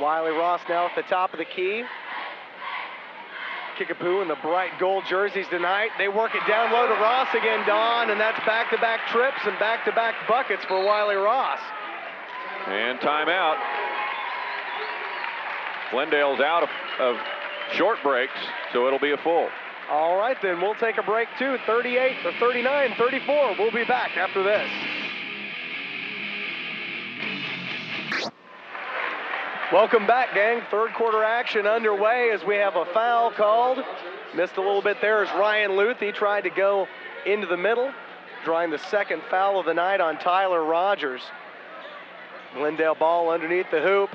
Wiley Ross now at the top of the key. Kickapoo in the bright gold jerseys tonight. They work it down low to Ross again, Don, and that's back-to-back trips and back-to-back buckets for Wiley Ross. And timeout. Glendale's out of short breaks, so it'll be a full. All right, then we'll take a break too. 38 or 39, 34. We'll be back after this. Welcome back, gang. Third quarter action underway as we have a foul called. Missed a little bit there as Ryan Luth. He tried to go into the middle, drawing the second foul of the night on Tyler Rogers. Glendale ball underneath the hoop.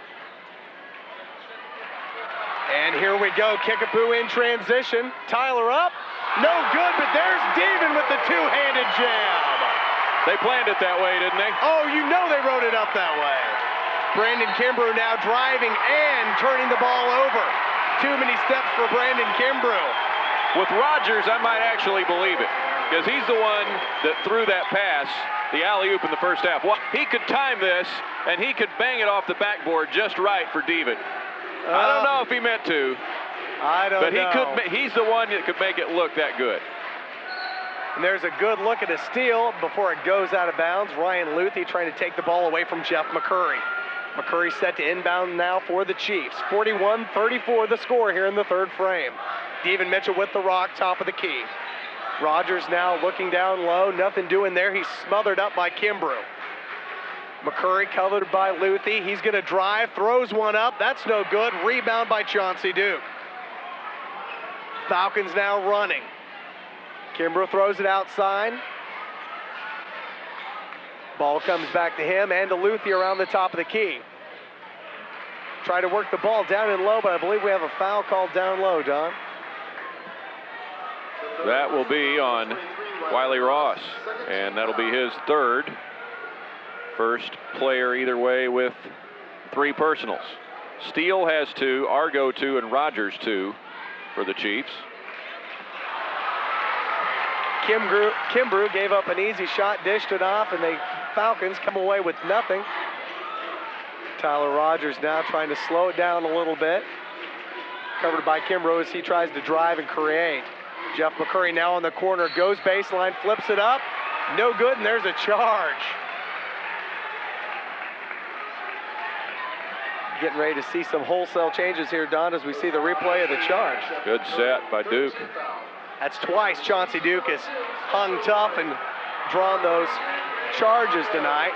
And here we go, Kickapoo in transition. Tyler up, no good, but there's Devin with the two-handed jam. They planned it that way, didn't they? Oh, you know they wrote it up that way. Brandon Kimbrough now driving and turning the ball over. Too many steps for Brandon Kimbrough. With Rogers, I might actually believe it, because he's the one that threw that pass, the alley-oop in the first half. Well, he could time this, and he could bang it off the backboard just right for Devin. I don't know if he meant to. I don't know. But he's the one that could make it look that good. And there's a good look at a steal before it goes out of bounds. Ryan Luthi trying to take the ball away from Jeff McCurry. McCurry set to inbound now for the Chiefs. 41-34 the score here in the third frame. Devin Mitchell with the rock, top of the key. Rogers now looking down low, nothing doing there. He's smothered up by Kimbrough. McCurry covered by Luthi. He's going to drive, throws one up. That's no good. Rebound by Chauncey Duke. Falcons now running. Kimbrough throws it outside. Ball comes back to him and to Luthi around the top of the key. Try to work the ball down and low, but I believe we have a foul called down low, Don. That will be on Wiley Ross, and that'll be his third. First player either way with 3 personals. Steele has 2, Argo 2, and Rogers 2 for the Chiefs. Kimbrough gave up an easy shot, dished it off, and the Falcons come away with nothing. Tyler Rogers now trying to slow it down a little bit. Covered by Kimbrough as he tries to drive and create. Jeff McCurry now on the corner, goes baseline, flips it up. No good, and there's a charge. Getting ready to see some wholesale changes here, Don, as we see the replay of the charge. Good set by Duke. That's twice Chauncey Duke has hung tough and drawn those charges tonight.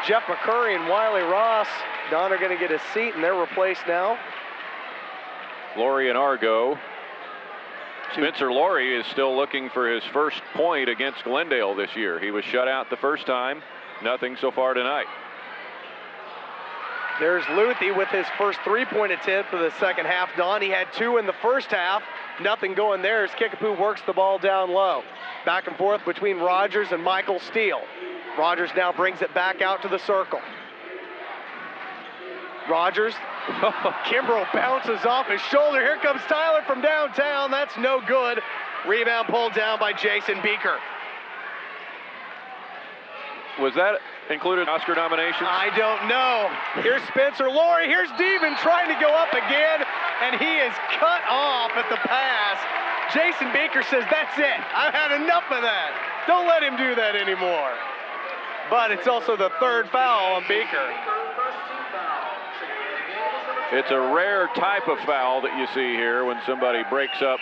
Jeff McCurry and Wiley Ross, Don, are going to get a seat, and they're replaced now. Laurie and Argo. Spencer Laurie is still looking for his first point against Glendale this year. He was shut out the first time. Nothing so far tonight. There's Luthi with his first three-point attempt for the second half. Don, he had 2 in the first half. Nothing going there as Kickapoo works the ball down low. Back and forth between Rogers and Michael Steele. Rogers now brings it back out to the circle. Rogers, Kimbrough bounces off his shoulder. Here comes Tyler from downtown. That's no good. Rebound pulled down by Jason Beeker. Was that included Oscar nominations? I don't know. Here's Spencer Laurie. Here's Devin trying to go up again, and he is cut off at the pass. Jason Beeker says, that's it. I've had enough of that. Don't let him do that anymore. But it's also the third foul on Beeker. It's a rare type of foul that you see here when somebody breaks up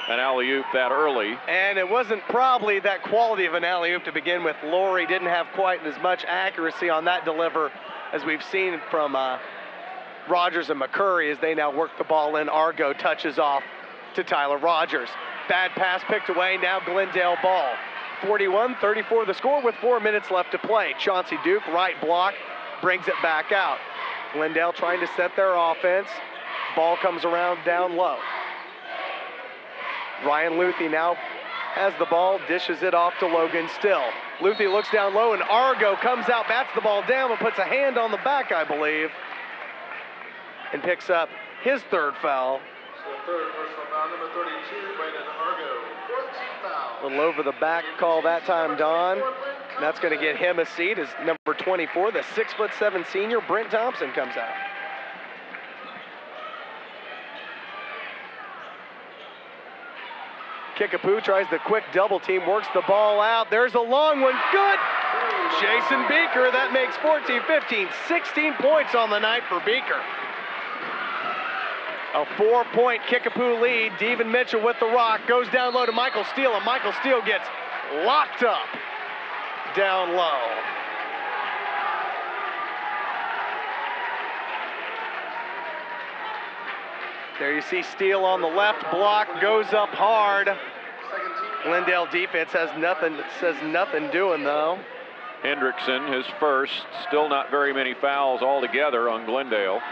an alley-oop that early. And it wasn't probably that quality of an alley-oop to begin with. Laurie didn't have quite as much accuracy on that deliver as we've seen from Rogers and McCurry as they now work the ball in. Argo touches off to Tyler Rogers. Bad pass picked away, now Glendale ball. 41-34 the score with 4 minutes left to play. Chauncey Duke, right block, brings it back out. Glendale trying to set their offense. Ball comes around down low. Ryan Luthi now has the ball, dishes it off to Logan Still. Luthi looks down low, and Argo comes out, bats the ball down, and puts a hand on the back, I believe, and picks up his third foul. So third personal foul, number 32, Brandon Argo. 14 foul. A little over the back call that time, Don. And that's going to get him a seat as number 24, the 6'7" senior, Brent Thompson, comes out. Kickapoo tries the quick double team, works the ball out. There's a long one, good! Jason Beeker, that makes 14, 15, 16 points on the night for Beeker. A 4-point Kickapoo lead. Devin Mitchell with the rock, goes down low to Michael Steele, and Michael Steele gets locked up down low. There you see Steele on the left block, goes up hard. Glendale defense says nothing doing though. Hendrickson, his first, still not very many fouls altogether on Glendale.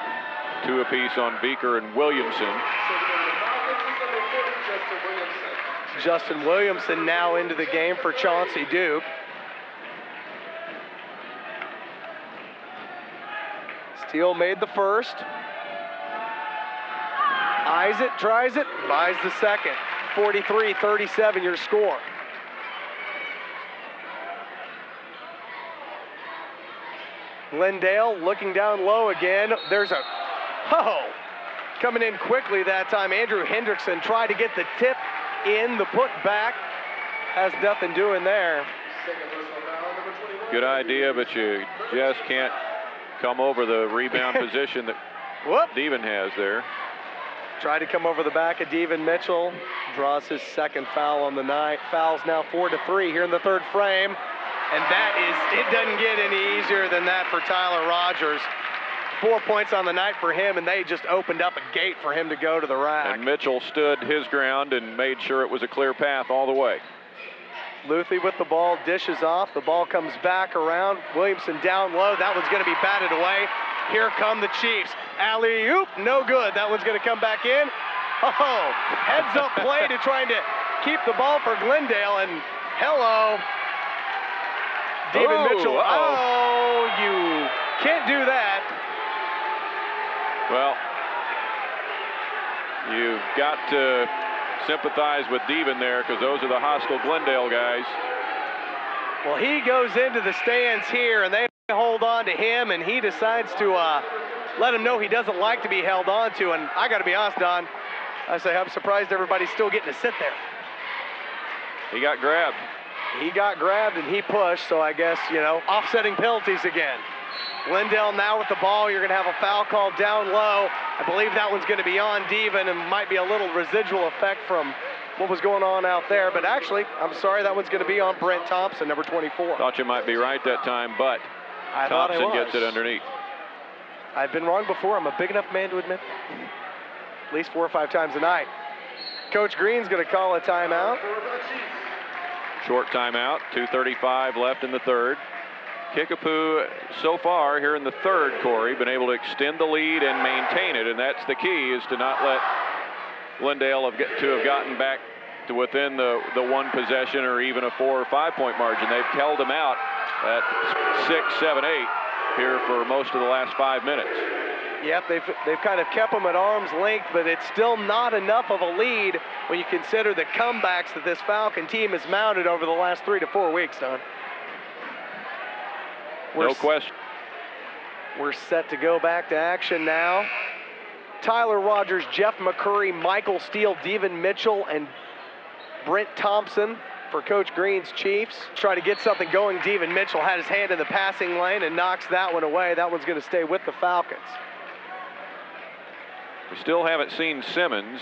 2 apiece on Beeker and Williamson. Justin Williamson now into the game for Chauncey Duke. Steele made the first. Eyes it, tries it, buys the second. 43-37 your score. Glendale looking down low again. There's a, coming in quickly that time. Andrew Hendrickson tried to get the tip in, the put back. Has nothing doing there. Good idea, but you just can't come over the rebound position that Devin has there. Tried to come over the back of Devin Mitchell. Draws his second foul on the night. Fouls now 4-3 here in the third frame. And that is, it doesn't get any easier than that for Tyler Rogers. 4 points on the night for him, and they just opened up a gate for him to go to the rack. And Mitchell stood his ground and made sure it was a clear path all the way. Luthi with the ball, dishes off. The ball comes back around. Williamson down low. That one's going to be batted away. Here come the Chiefs. Alley-oop, no good. That one's going to come back in. Heads up play to trying to keep the ball for Glendale, and hello. Devin Mitchell, you can't do that. Well, you've got to sympathize with Devin there, because those are the hostile Glendale guys. Well, he goes into the stands here, and they hold on to him, and he decides to let him know he doesn't like to be held on to. And I got to be honest, Don, I say I'm surprised everybody's still getting to sit there. He got grabbed. He got grabbed and he pushed, so I guess, offsetting penalties again. Glendale now with the ball. You're going to have a foul call down low. I believe that one's going to be on Devin, and might be a little residual effect from what was going on out there. But actually, I'm sorry, that one's going to be on Brent Thompson, number 24. Thought you might be right that time, but Thompson gets it underneath. I've been wrong before. I'm a big enough man to admit at least 4 or 5 times a night. Coach Green's going to call a timeout. Short timeout, 2:35 left in the third. Kickapoo, so far here in the third, Corey, been able to extend the lead and maintain it, and that's the key, is to not let Glendale have gotten back to within the 1 possession or even a 4 or 5 point margin. They've held them out at 6, 7, 8 here for most of the last 5 minutes. Yep, they've kind of kept them at arm's length, but it's still not enough of a lead when you consider the comebacks that this Falcon team has mounted over the last 3 to 4 weeks, Don. No question. We're set to go back to action now. Tyler Rogers, Jeff McCurry, Michael Steele, Devin Mitchell, and Brent Thompson for Coach Green's Chiefs. Try to get something going. Devin Mitchell had his hand in the passing lane and knocks that one away. That one's going to stay with the Falcons. We still haven't seen Simmons,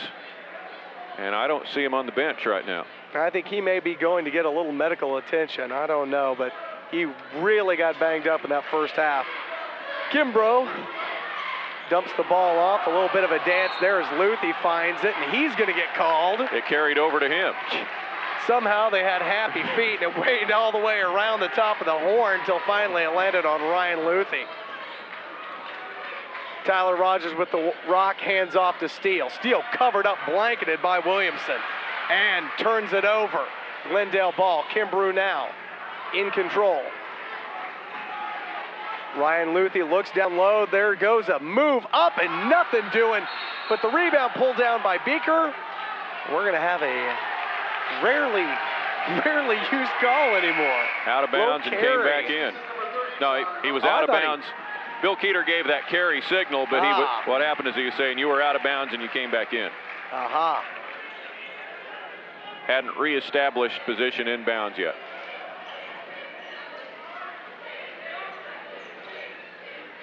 and I don't see him on the bench right now. I think he may be going to get a little medical attention. I don't know, but he really got banged up in that first half. Kimbrough dumps the ball off. A little bit of a dance there as Luthi finds it, and he's going to get called. It carried over to him. Somehow they had happy feet, and it waved all the way around the top of the horn until finally it landed on Ryan Luthi. Tyler Rogers with the rock, hands off to Steele. Steele covered up, blanketed by Williamson, and turns it over. Glendale ball. Kimbrough now in control. Ryan Luthi looks down low. There goes a move up and nothing doing, but the rebound pulled down by Beeker. We're going to have a rarely used call anymore. Out of bounds and came back in. No, he was out of bounds. Bill Keeter gave that carry signal, but what happened is he was saying you were out of bounds and you came back in. hadn't reestablished position inbounds yet.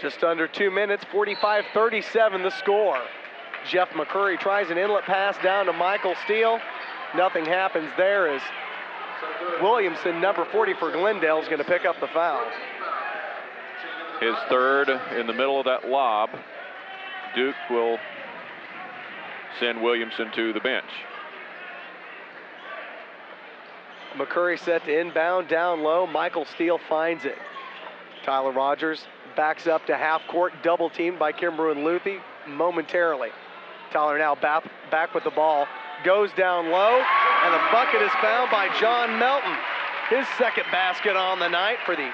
Just under 2 minutes, 45-37 the score. Jeff McCurry tries an inlet pass down to Michael Steele. Nothing happens there as Williamson, number 40 for Glendale, is going to pick up the foul. His third in the middle of that lob. Duke will send Williamson to the bench. McCurry set to inbound, down low. Michael Steele finds it. Tyler Rogers backs up to half court, double teamed by Kimbrough and Luthi momentarily. Tyler now back with the ball, goes down low, and the bucket is found by John Melton. His second basket on the night for the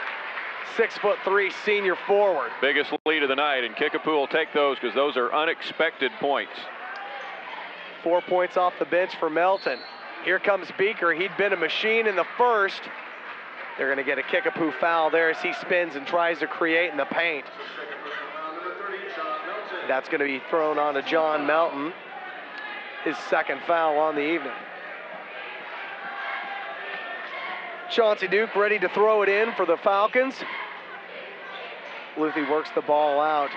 6'3" senior forward. Biggest lead of the night, and Kickapoo will take those because those are unexpected points. 4 points off the bench for Melton. Here comes Beaker. He'd been a machine in the first. They're going to get a Kickapoo foul there as he spins and tries to create in the paint. That's going to be thrown on to John Melton. His second foul on the evening. Chauncey Duke ready to throw it in for the Falcons. Luthi works the ball out.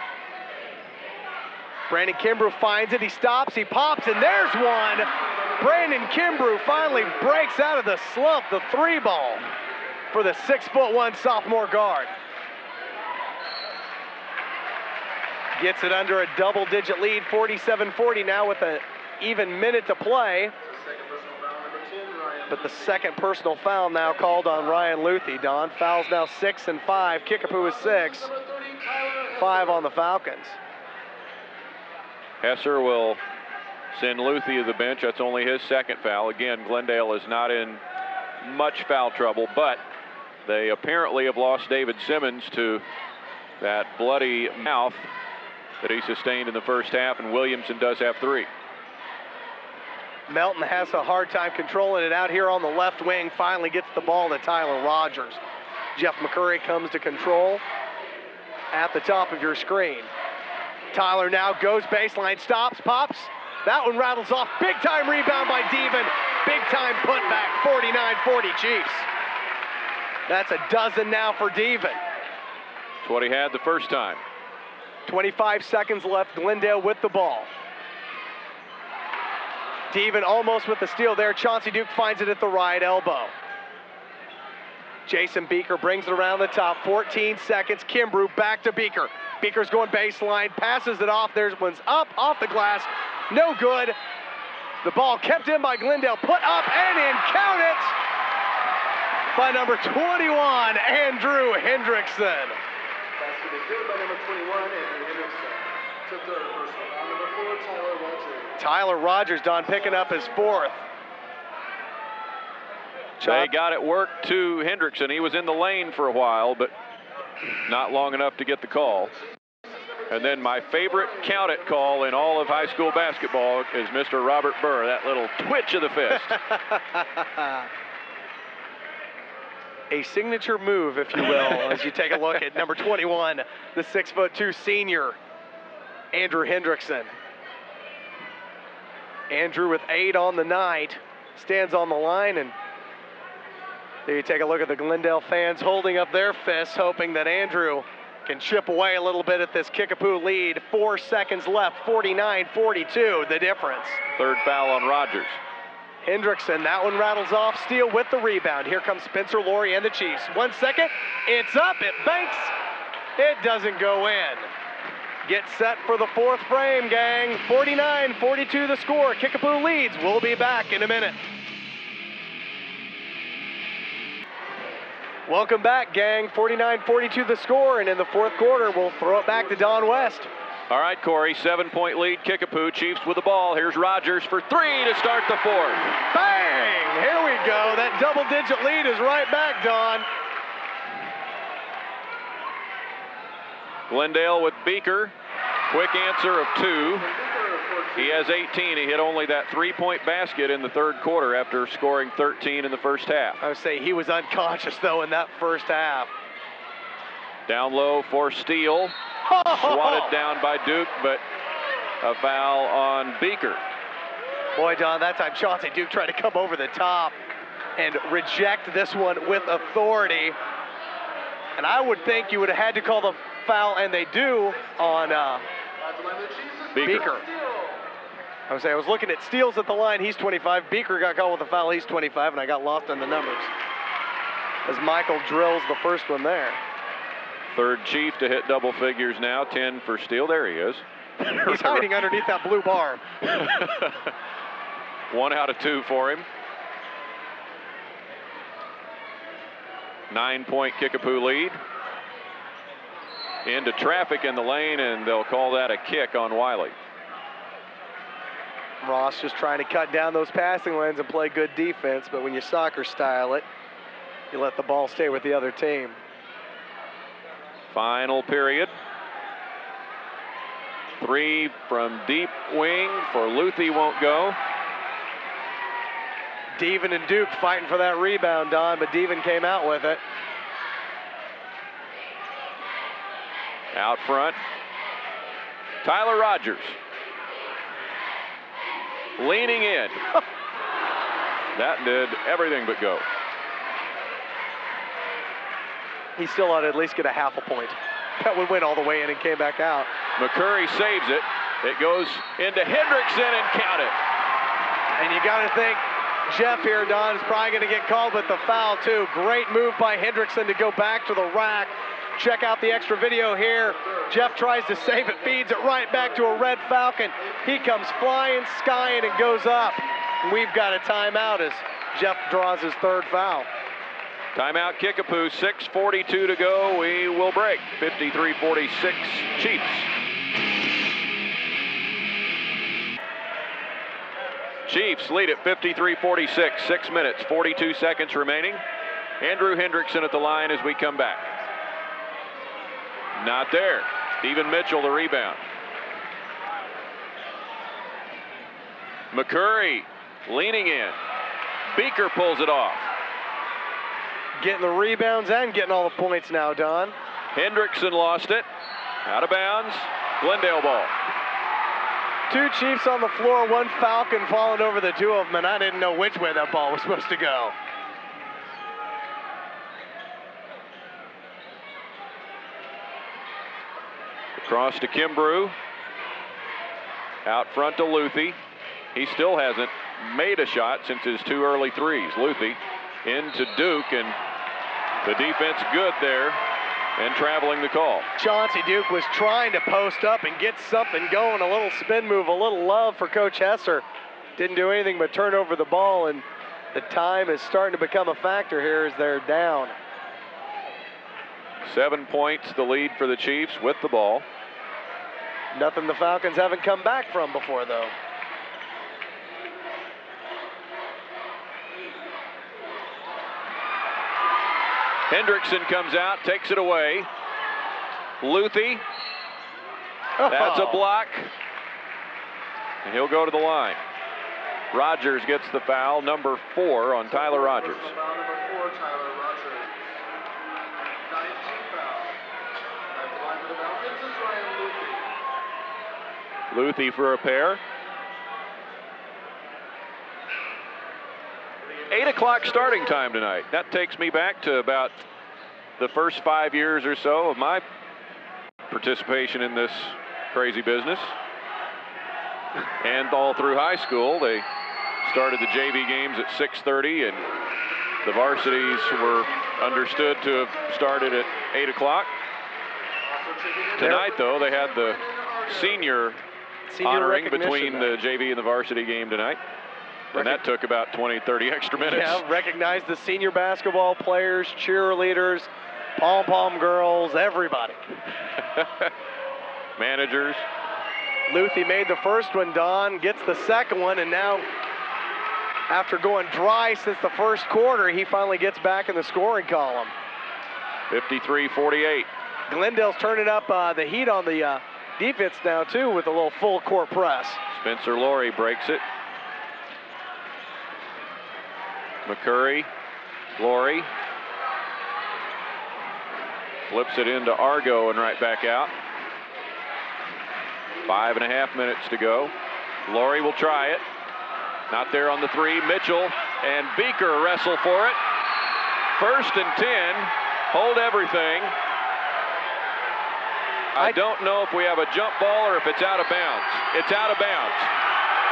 Brandon Kimbrough finds it, he stops, he pops, and there's one. Brandon Kimbrough finally breaks out of the slump, the three ball for the 6'1" sophomore guard. Gets it under a double-digit lead, 47-40 now with an even minute to play. But the second personal foul now called on Ryan Luthi. Don, fouls now 6 and 5. Kickapoo is 6. 5 on the Falcons. Hesser will send Luthi to the bench. That's only his second foul. Again, Glendale is not in much foul trouble, but they apparently have lost David Simmons to that bloody mouth that he sustained in the first half, and Williamson does have 3. Melton has a hard time controlling it out here on the left wing. Finally gets the ball to Tyler Rogers. Jeff McCurry comes to control at the top of your screen. Tyler now goes baseline, stops, pops. That one rattles off. Big time rebound by Devon. Big time putback, 49-40 Chiefs. That's a dozen now for Devon. That's what he had the first time. 25 seconds left, Glendale with the ball. Devon almost with the steal there. Chauncey Duke finds it at the right elbow. Jason Beaker brings it around the top. 14 seconds. Kimbrough back to Beaker. Beaker's going baseline, passes it off. There's one's up, off the glass. No good. The ball kept in by Glendale. Put up and in. Count it by number 21, Andrew Hendrickson. Basket is good by number 21, Andrew Hendrickson. To third personal foul, number 4, Tyler Rogers. Tyler Rogers, Don, picking up his 4th. They got it worked to Hendrickson. He was in the lane for a while, but not long enough to get the call. And then my favorite count it call in all of high school basketball is Mr. Robert Burr, that little twitch of the fist. A signature move, if you will, as you take a look at number 21, the 6'2" senior, Andrew Hendrickson. Andrew with 8 on the night, stands on the line, and there you take a look at the Glendale fans holding up their fists, hoping that Andrew can chip away a little bit at this Kickapoo lead. 4 seconds left, 49-42, the difference. Third foul on Rogers. Hendrickson, that one rattles off. Steele with the rebound. Here comes Spencer Laurie and the Chiefs. 1 second, it's up, it banks. It doesn't go in. Get set for the 4th frame, gang. 49-42 the score. Kickapoo leads. We'll be back in a minute. Welcome back, gang. 49-42 the score, and in the 4th quarter, we'll throw it back to Don West. All right, Corey, 7-point lead, Kickapoo. Chiefs with the ball. Here's Rogers for 3 to start the 4th. Bang! Here we go. That double-digit lead is right back, Don. Glendale with Beaker. Quick answer of 2. He has 18. He hit only that 3-point basket in the 3rd quarter after scoring 13 in the first half. I would say he was unconscious, though, in that first half. Down low for Steele. Swatted down by Duke, but a foul on Beaker. Boy, Don, that time Chauncey Duke tried to come over the top and reject this one with authority. And I would think you would have had to call the foul, and they do, on Beaker. I was looking at Steele's at the line, he's 25. Beaker got called with a foul, he's 25, and I got lost in the numbers as Michael drills the first one there. Third Chief to hit double figures now, 10 for Steele. There he is. He's hiding underneath that blue bar. 1 out of 2 for him. 9-point Kickapoo lead. Into traffic in the lane, and they'll call that a kick on Wiley. Ross just trying to cut down those passing lanes and play good defense, but when you soccer style it, you let the ball stay with the other team. Final period. 3 from deep wing for Luthi, won't go. Devon and Duke fighting for that rebound, Don, but Devon came out with it. Out front, Tyler Rogers. Leaning in. That did everything but go. He still ought to at least get a half a point. That would win all the way in and came back out. McCurry saves it. It goes into Hendrickson and count it. And you got to think Jeff here, Don, is probably going to get called with the foul too. Great move by Hendrickson to go back to the rack. Check out the extra video here. Jeff tries to save it, feeds it right back to a Red Falcon. He comes flying, skying, and goes up. And we've got a timeout as Jeff draws his third foul. Timeout Kickapoo, 6:42 to go. We will break. 53-46 Chiefs. Chiefs lead at 53-46. 6 minutes, 42 seconds remaining. Andrew Hendrickson at the line as we come back. Not there. Stephen Mitchell the rebound. McCurry leaning in. Beaker pulls it off. Getting the rebounds and getting all the points now, Don. Hendrickson lost it. Out of bounds. Glendale ball. 2 Chiefs on the floor, 1 Falcon falling over the 2 of them, and I didn't know which way that ball was supposed to go. Across to Kimbrew. Out front to Luthi. He still hasn't made a shot since his 2 early threes. Luthi into Duke, and the defense good there and traveling the call. Chauncey Duke was trying to post up and get something going, a little spin move, a little love for Coach Hesser. Didn't do anything but turn over the ball, and the time is starting to become a factor here as they're down. 7 points the lead for the Chiefs with the ball. Nothing the Falcons haven't come back from before, though. Hendrickson comes out, takes it away. Luthi. That's a block. And he'll go to the line. Rogers gets the foul, number 4 on Tyler Rogers. Foul number 4, Tyler Rogers. 19 foul. At the line for the Falcons is Ryan Luthi. Luthi for a pair. 8 o'clock starting time tonight. That takes me back to about the first 5 years or so of my participation in this crazy business. And all through high school, they started the JV games at 6:30, and the varsities were understood to have started at 8 o'clock. Tonight, though, they had the senior honoring between the JV and the varsity game tonight. And that took about 20, 30 extra minutes. Yeah, recognize the senior basketball players, cheerleaders, pom-pom girls, everybody. Managers. Luthi made the first one, Don gets the second one, and now after going dry since the first quarter, he finally gets back in the scoring column. 53-48. Glendale's turning up the heat on the defense now, too, with a little full court press. Spencer Laurie breaks it. McCurry, Laurie. Flips it into Argo and right back out. 5.5 minutes to go. Laurie will try it. Not there on the 3. Mitchell and Beaker wrestle for it. 1st and 10. Hold everything. I don't know if we have a jump ball or if it's out of bounds. It's out of bounds.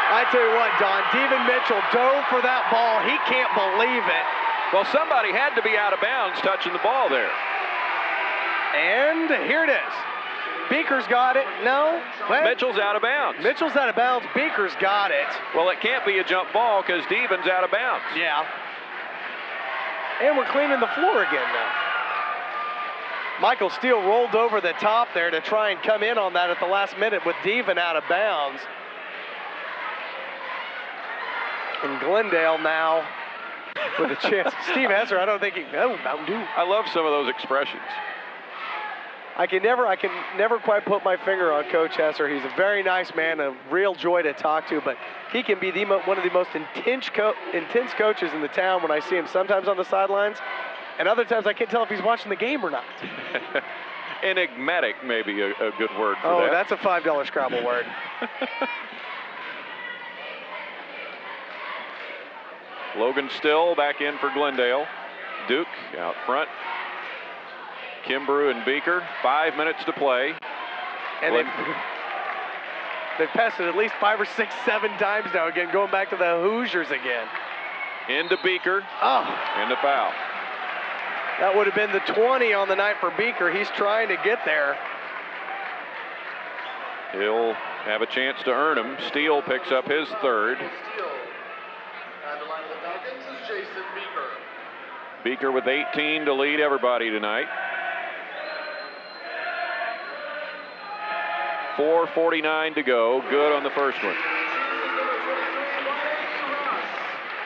I tell you what, Don, Devin Mitchell dove for that ball. He can't believe it. Well, somebody had to be out of bounds touching the ball there. And here it is. Beaker's got it. No. Well, Mitchell's out of bounds. Mitchell's out of bounds. Beaker's got it. Well, it can't be a jump ball because Devin's out of bounds. Yeah. And we're cleaning the floor again now. Michael Steele rolled over the top there to try and come in on that at the last minute with Devin out of bounds. And Glendale now with a chance. Steve Hesser, I don't think he, oh, Mountain Dew. I love some of those expressions. I can never quite put my finger on Coach Hesser. He's a very nice man, a real joy to talk to, but he can be one of the most intense coaches in the town when I see him sometimes on the sidelines, and other times I can't tell if he's watching the game or not. Enigmatic may be a good word for that. Oh, that's a $5 Scrabble word. Logan Still back in for Glendale. Duke out front. Kimbrough and Beaker, 5 minutes to play. And they've passed it at least 5 or 6, 7 times now again, going back to the Hoosiers again. Into Beaker. Oh. And a foul. That would have been the 20 on the night for Beaker. He's trying to get there. He'll have a chance to earn him. Steele picks up his 3rd. At the line of the Falcons is Jason Beaker. Beaker with 18 to lead everybody tonight. 4:49 to go. Good on the first one.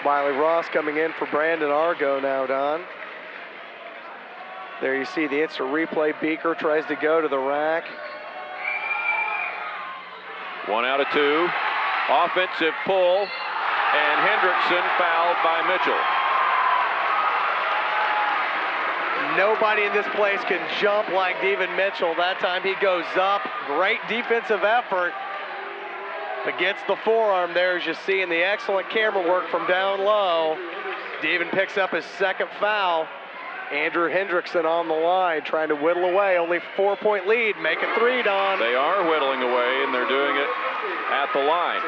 Wiley Ross coming in for Brandon Argo now, Don. There you see the instant replay. Beaker tries to go to the rack. 1 out of 2. Offensive pull. And Hendrickson fouled by Mitchell. Nobody in this place can jump like Devin Mitchell. That time he goes up. Great defensive effort. But gets the forearm there, as you see in the excellent camera work from down low. Devin picks up his 2nd foul. Andrew Hendrickson on the line, trying to whittle away. Only 4-point lead. Make it 3, Don. They are whittling away, and they're doing it at the line.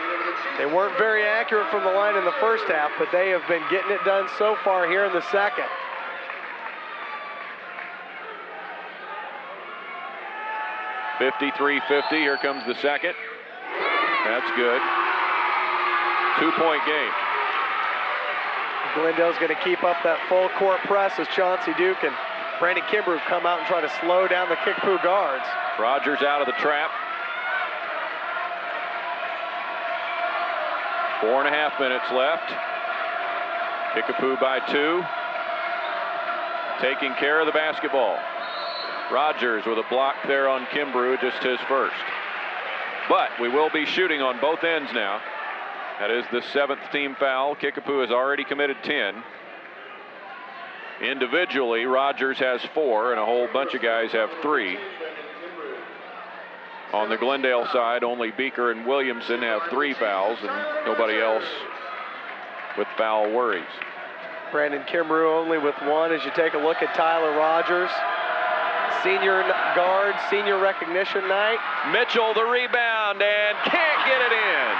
They weren't very accurate from the line in the first half, but they have been getting it done so far here in the second. .53-50, here comes the second. That's good. 2-point game. Glendale's going to keep up that full court press as Chauncey Duke and Brandon Kimbrough come out and try to slow down the Kickapoo guards. Rogers out of the trap. 4.5 minutes left. Kickapoo by 2. Taking care of the basketball. Rogers with a block there on Kimbrough, just his first. But we will be shooting on both ends now. That is the 7th team foul. Kickapoo has already committed 10. Individually, Rogers has 4, and a whole bunch of guys have 3. On the Glendale side, only Beaker and Williamson have 3 fouls, and nobody else with foul worries. Brandon Kimbrough only with 1 as you take a look at Tyler Rogers. Senior guard, senior recognition night. Mitchell the rebound and can't get it in.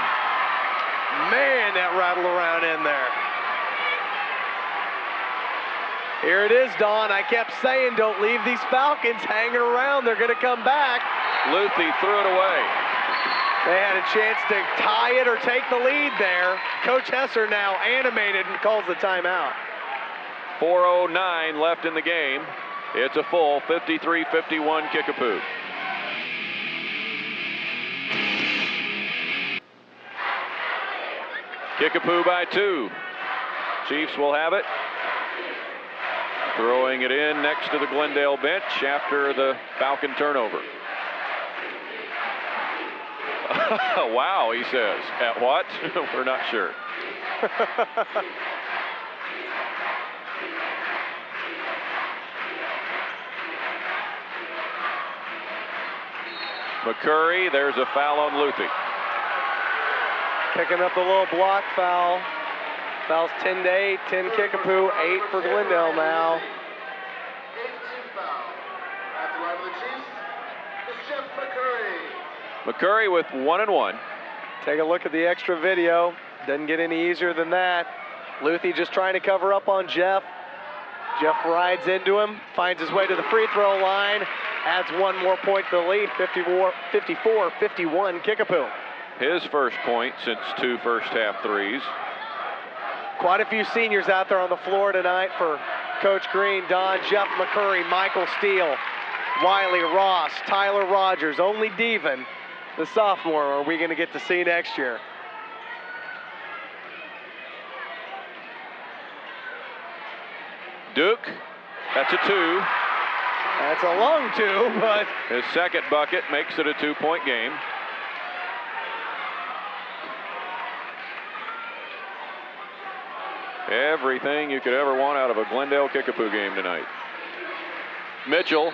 Man, that rattled around in there. Here it is, Don. I kept saying don't leave these Falcons hanging around. They're going to come back. Luthi threw it away. They had a chance to tie it or take the lead there. Coach Hesser now animated and calls the timeout. 4:09 left in the game. It's a full 53-51 Kickapoo. Kickapoo by 2. Chiefs will have it. Throwing it in next to the Glendale bench after the Falcon turnover. Wow, he says. At what? We're not sure. McCurry, there's a foul on Luthi. Picking up the little block foul. Foul's 10-8, 10 Kickapoo, 8 for Glendale now. 8th foul. At the line of the Chiefs, it's Jeff McCurry. McCurry with 1 and 1. Take a look at the extra video. Doesn't get any easier than that. Luthi just trying to cover up on Jeff. Jeff rides into him, finds his way to the free throw line, adds 1 more point to the lead, 54-51 Kickapoo. His first point since 2 first-half threes. Quite a few seniors out there on the floor tonight for Coach Green. Don, Jeff McCurry, Michael Steele, Wiley Ross, Tyler Rogers, only Devin, the sophomore, are we going to get to see next year. Duke, that's a 2. That's a long 2, but His second bucket makes it a 2-point game. Everything you could ever want out of a Glendale Kickapoo game tonight. Mitchell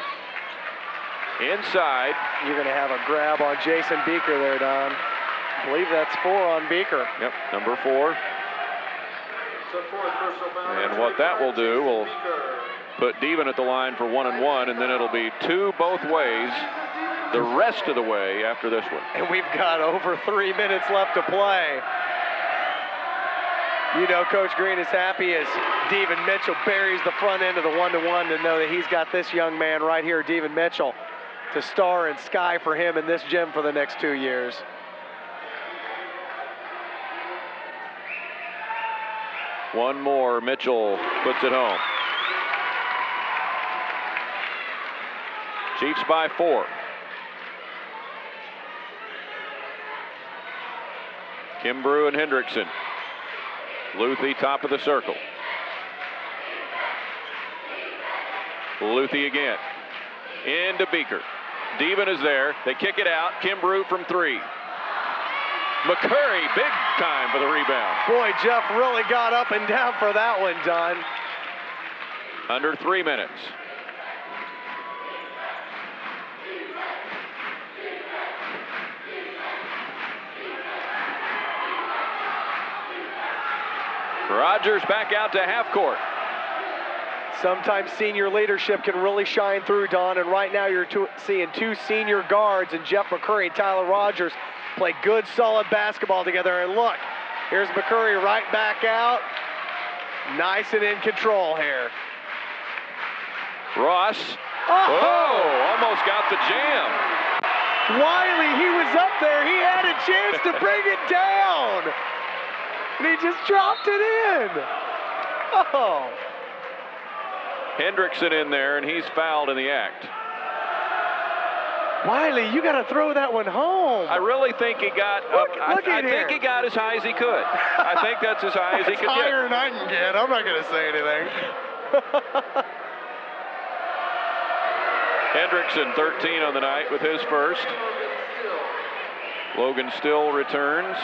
inside. you're going to have a grab on Jason Beeker there, Don. I believe that's 4 on Beeker. Yep, number 4. And what that will do will put Devin at the line for 1 and 1, and then it'll be 2 both ways the rest of the way after this one. And we've got over 3 minutes left to play. You know Coach Green is happy as Devin Mitchell buries the front end of the 1-to-1 to know that he's got this young man right here, Devin Mitchell, to star and sky for him in this gym for the next 2 years. One more, Mitchell puts it home. Chiefs by 4. Kimbrew and Hendrickson. Luthi top of the circle. Luthi again. Into Beeker. Devin is there. They kick it out. Kimbrew from 3. McCurry, big time for the rebound. Boy, Jeff really got up and down for that one, Don. Under 3 minutes. Rogers back out to half court. Sometimes senior leadership can really shine through, Don, and right now you're seeing 2 senior guards, and Jeff McCurry and Tyler Rogers play good, solid basketball together. And look, here's McCurry right back out. Nice and in control here. Ross. Oh, almost got the jam. Wiley, he was up there. He had a chance to bring it down. And he just dropped it in. Oh. Hendrickson in there, and he's fouled in the act. Wiley, you got to throw that one home. I really think he got Look, up. look I at think here. he got as high as he could. I think that's as high as he could get. Higher than I can get. I'm not going to say anything. Hendrickson, 13 on the night with his first. Logan Still returns.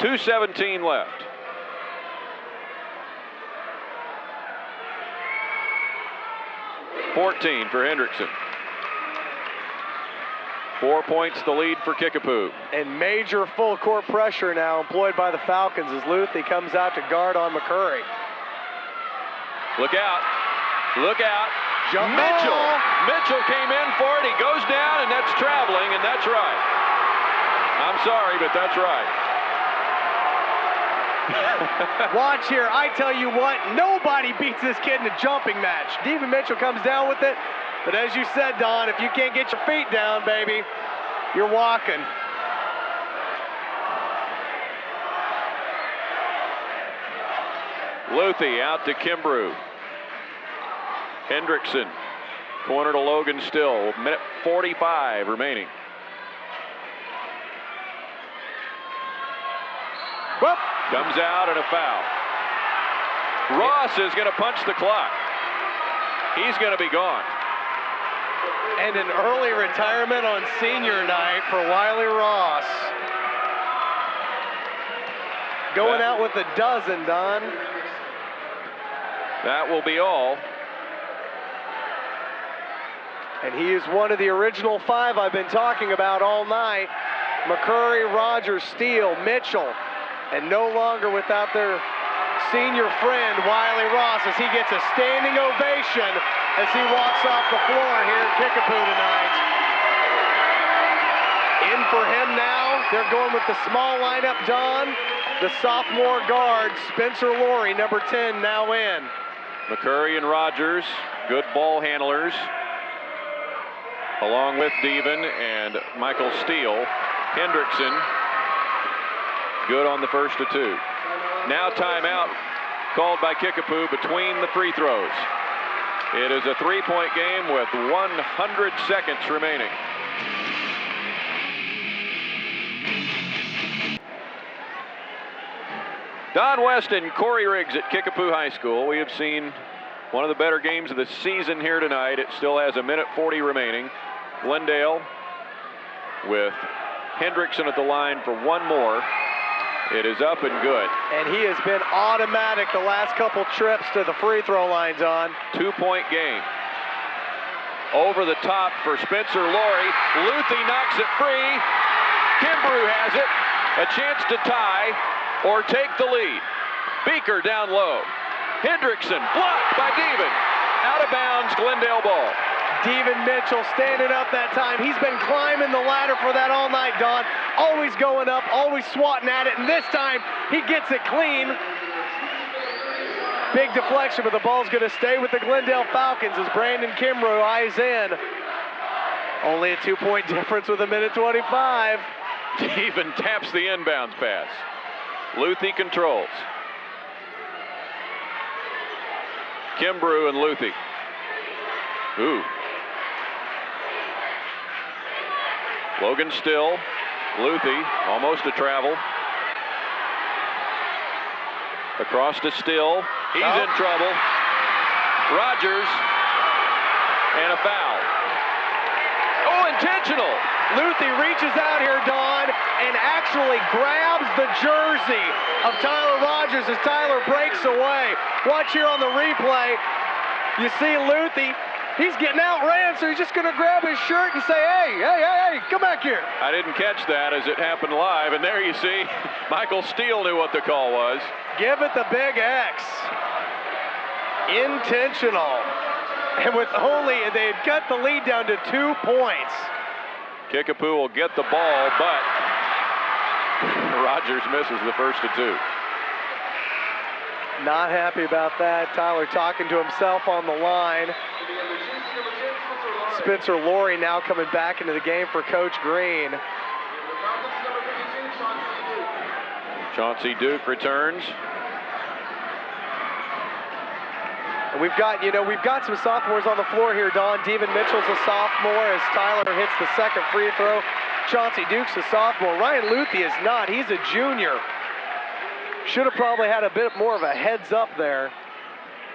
2:17 left. $14 for Hendrickson. 4 points the lead for Kickapoo. And major full court pressure now employed by the Falcons as Luthi comes out to guard on McCurry. Look out. Look out. Jump Mitchell. ball. Mitchell came in for it. He goes down, and that's traveling, and that's right. I'm sorry, but that's right. Watch here. I tell you what, nobody beats this kid in a jumping match. Devin Mitchell comes down with it. But as you said, Don, if you can't get your feet down, baby, you're walking. Luthi out to Kimbrew. Hendrickson, corner to Logan Still. Minute 45 remaining. Whoop. Comes out and a foul. Ross is going to punch the clock. He's going to be gone. And an early retirement on senior night for Wiley Ross. Going out with a dozen, Don. That will be all. And he is one of the original 5 I've been talking about all night. McCurry, Rogers, Steele, Mitchell, and no longer without their senior friend, Wiley Ross, as he gets a standing ovation as he walks off the floor here at Kickapoo tonight. In for him now, they're going with the small lineup, Don. The sophomore guard, Spencer Laurie, number 10, now in. McCurry and Rogers, good ball handlers, along with Devon and Michael Steele. Hendrickson, good on the first of two. Now timeout called by Kickapoo between the free throws. It is a three-point game with 100 seconds remaining. Don West and Corey Riggs at Kickapoo High School. We have seen one of the better games of the season here tonight. It still has 1:40 remaining. Glendale with Hendrickson at the line for one more. It is up and good. And he has been automatic the last couple trips to the free throw line, Don. 2-point game. Over the top for Spencer Laurie. Luthi knocks it free. Kimbrough has it. A chance to tie or take the lead. Beaker down low. Hendrickson blocked by Devon. Out of bounds, Glendale ball. Devon Mitchell standing up that time. He's been climbing the ladder for that all night, Don. Always going up, always swatting at it, and this time he gets it clean. Big deflection, but the ball's going to stay with the Glendale Falcons as Brandon Kimbrough eyes in. Only a 2-point difference with 1:25. Devon taps the inbounds pass. Luthi controls. Kimbrough and Luthi. Ooh. Logan Still, Luthi, almost a travel. Across to Still, he's in trouble. Rogers, and a foul. Oh, intentional. Luthi reaches out here, Don, and actually grabs the jersey of Tyler Rogers as Tyler breaks away. Watch here on the replay. You see Luthi. He's getting outran, so he's just going to grab his shirt and say, hey, come back here. I didn't catch that as it happened live, and there you see Michael Steele knew what the call was. Give it the big X. Intentional. And with only, they had cut the lead down to 2 points. Kickapoo will get the ball, but Rogers misses the first of two. Not happy about that. Tyler talking to himself on the line. Spencer Laurie now coming back into the game for Coach Green. Chauncey Duke returns. And we've got some sophomores on the floor here, Don. Devon Mitchell's a sophomore as Tyler hits the second free throw. Chauncey Duke's a sophomore. Ryan Luthi is not. He's a junior. Should have probably had a bit more of a heads up there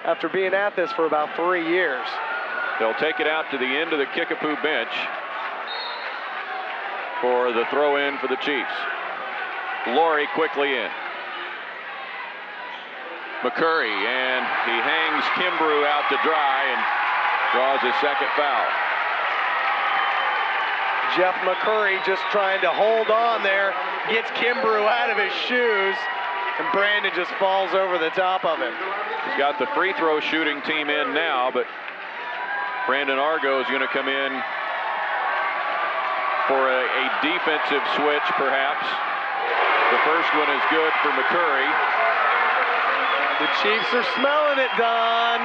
after being at this for about 3 years. They'll take it out to the end of the Kickapoo bench for the throw in for the Chiefs. Laurie quickly in. McCurry, and he hangs Kimbrough out to dry and draws his second foul. Jeff McCurry just trying to hold on there, gets Kimbrough out of his shoes, and Brandon just falls over the top of him. He's got the free throw shooting team in now, but Brandon Argo is going to come in for a defensive switch, perhaps. The first one is good for McCurry. The Chiefs are smelling it, Don.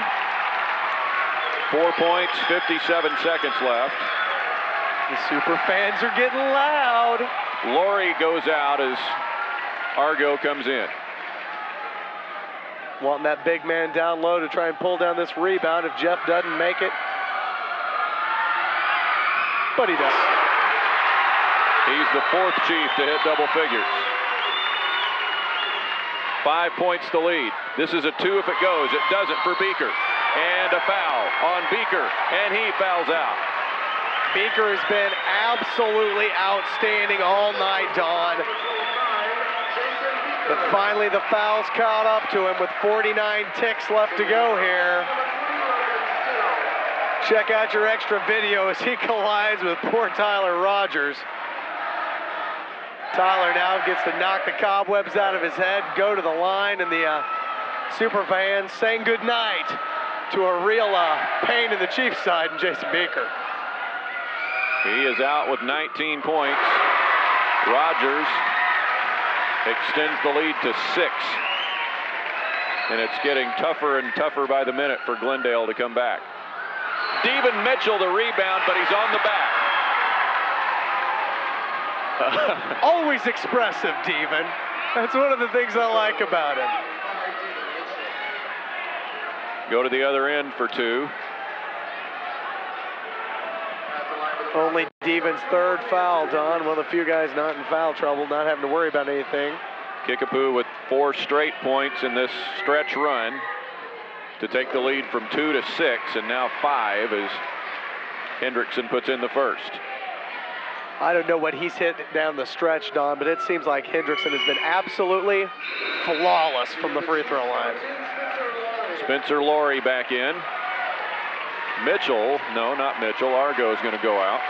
4 points, 57 seconds left. The super fans are getting loud. Laurie goes out as Argo comes in. Wanting that big man down low to try and pull down this rebound if Jeff doesn't make it. But he does. He's the fourth Chief to hit double figures. 5 points to lead. This is a 2 if it goes. It doesn't for Beaker. And a foul on Beaker, and he fouls out. Beaker has been absolutely outstanding all night, Don. But finally the foul's caught up to him with 49 ticks left to go here. Check out your extra video as he collides with poor Tyler Rogers. Tyler now gets to knock the cobwebs out of his head, go to the line, and the super fans saying goodnight to a real pain in the Chiefs side, and Jason Beaker. He is out with 19 points. Rogers extends the lead to 6. And it's getting tougher and tougher by the minute for Glendale to come back. Devin Mitchell the rebound, but he's on the back. Always expressive, Devin. That's one of the things I like about him. Go to the other end for 2. Only Devin's 3rd foul, Don. One of the few guys not in foul trouble, not having to worry about anything. Kickapoo with 4 straight points in this stretch run to take the lead from 2 to 6, and now 5 as Hendrickson puts in the first. I don't know what he's hit down the stretch, Don, but it seems like Hendrickson has been absolutely flawless from the free throw line. Spencer Laurie back in. Mitchell, no, not Mitchell. Argo is going to go out.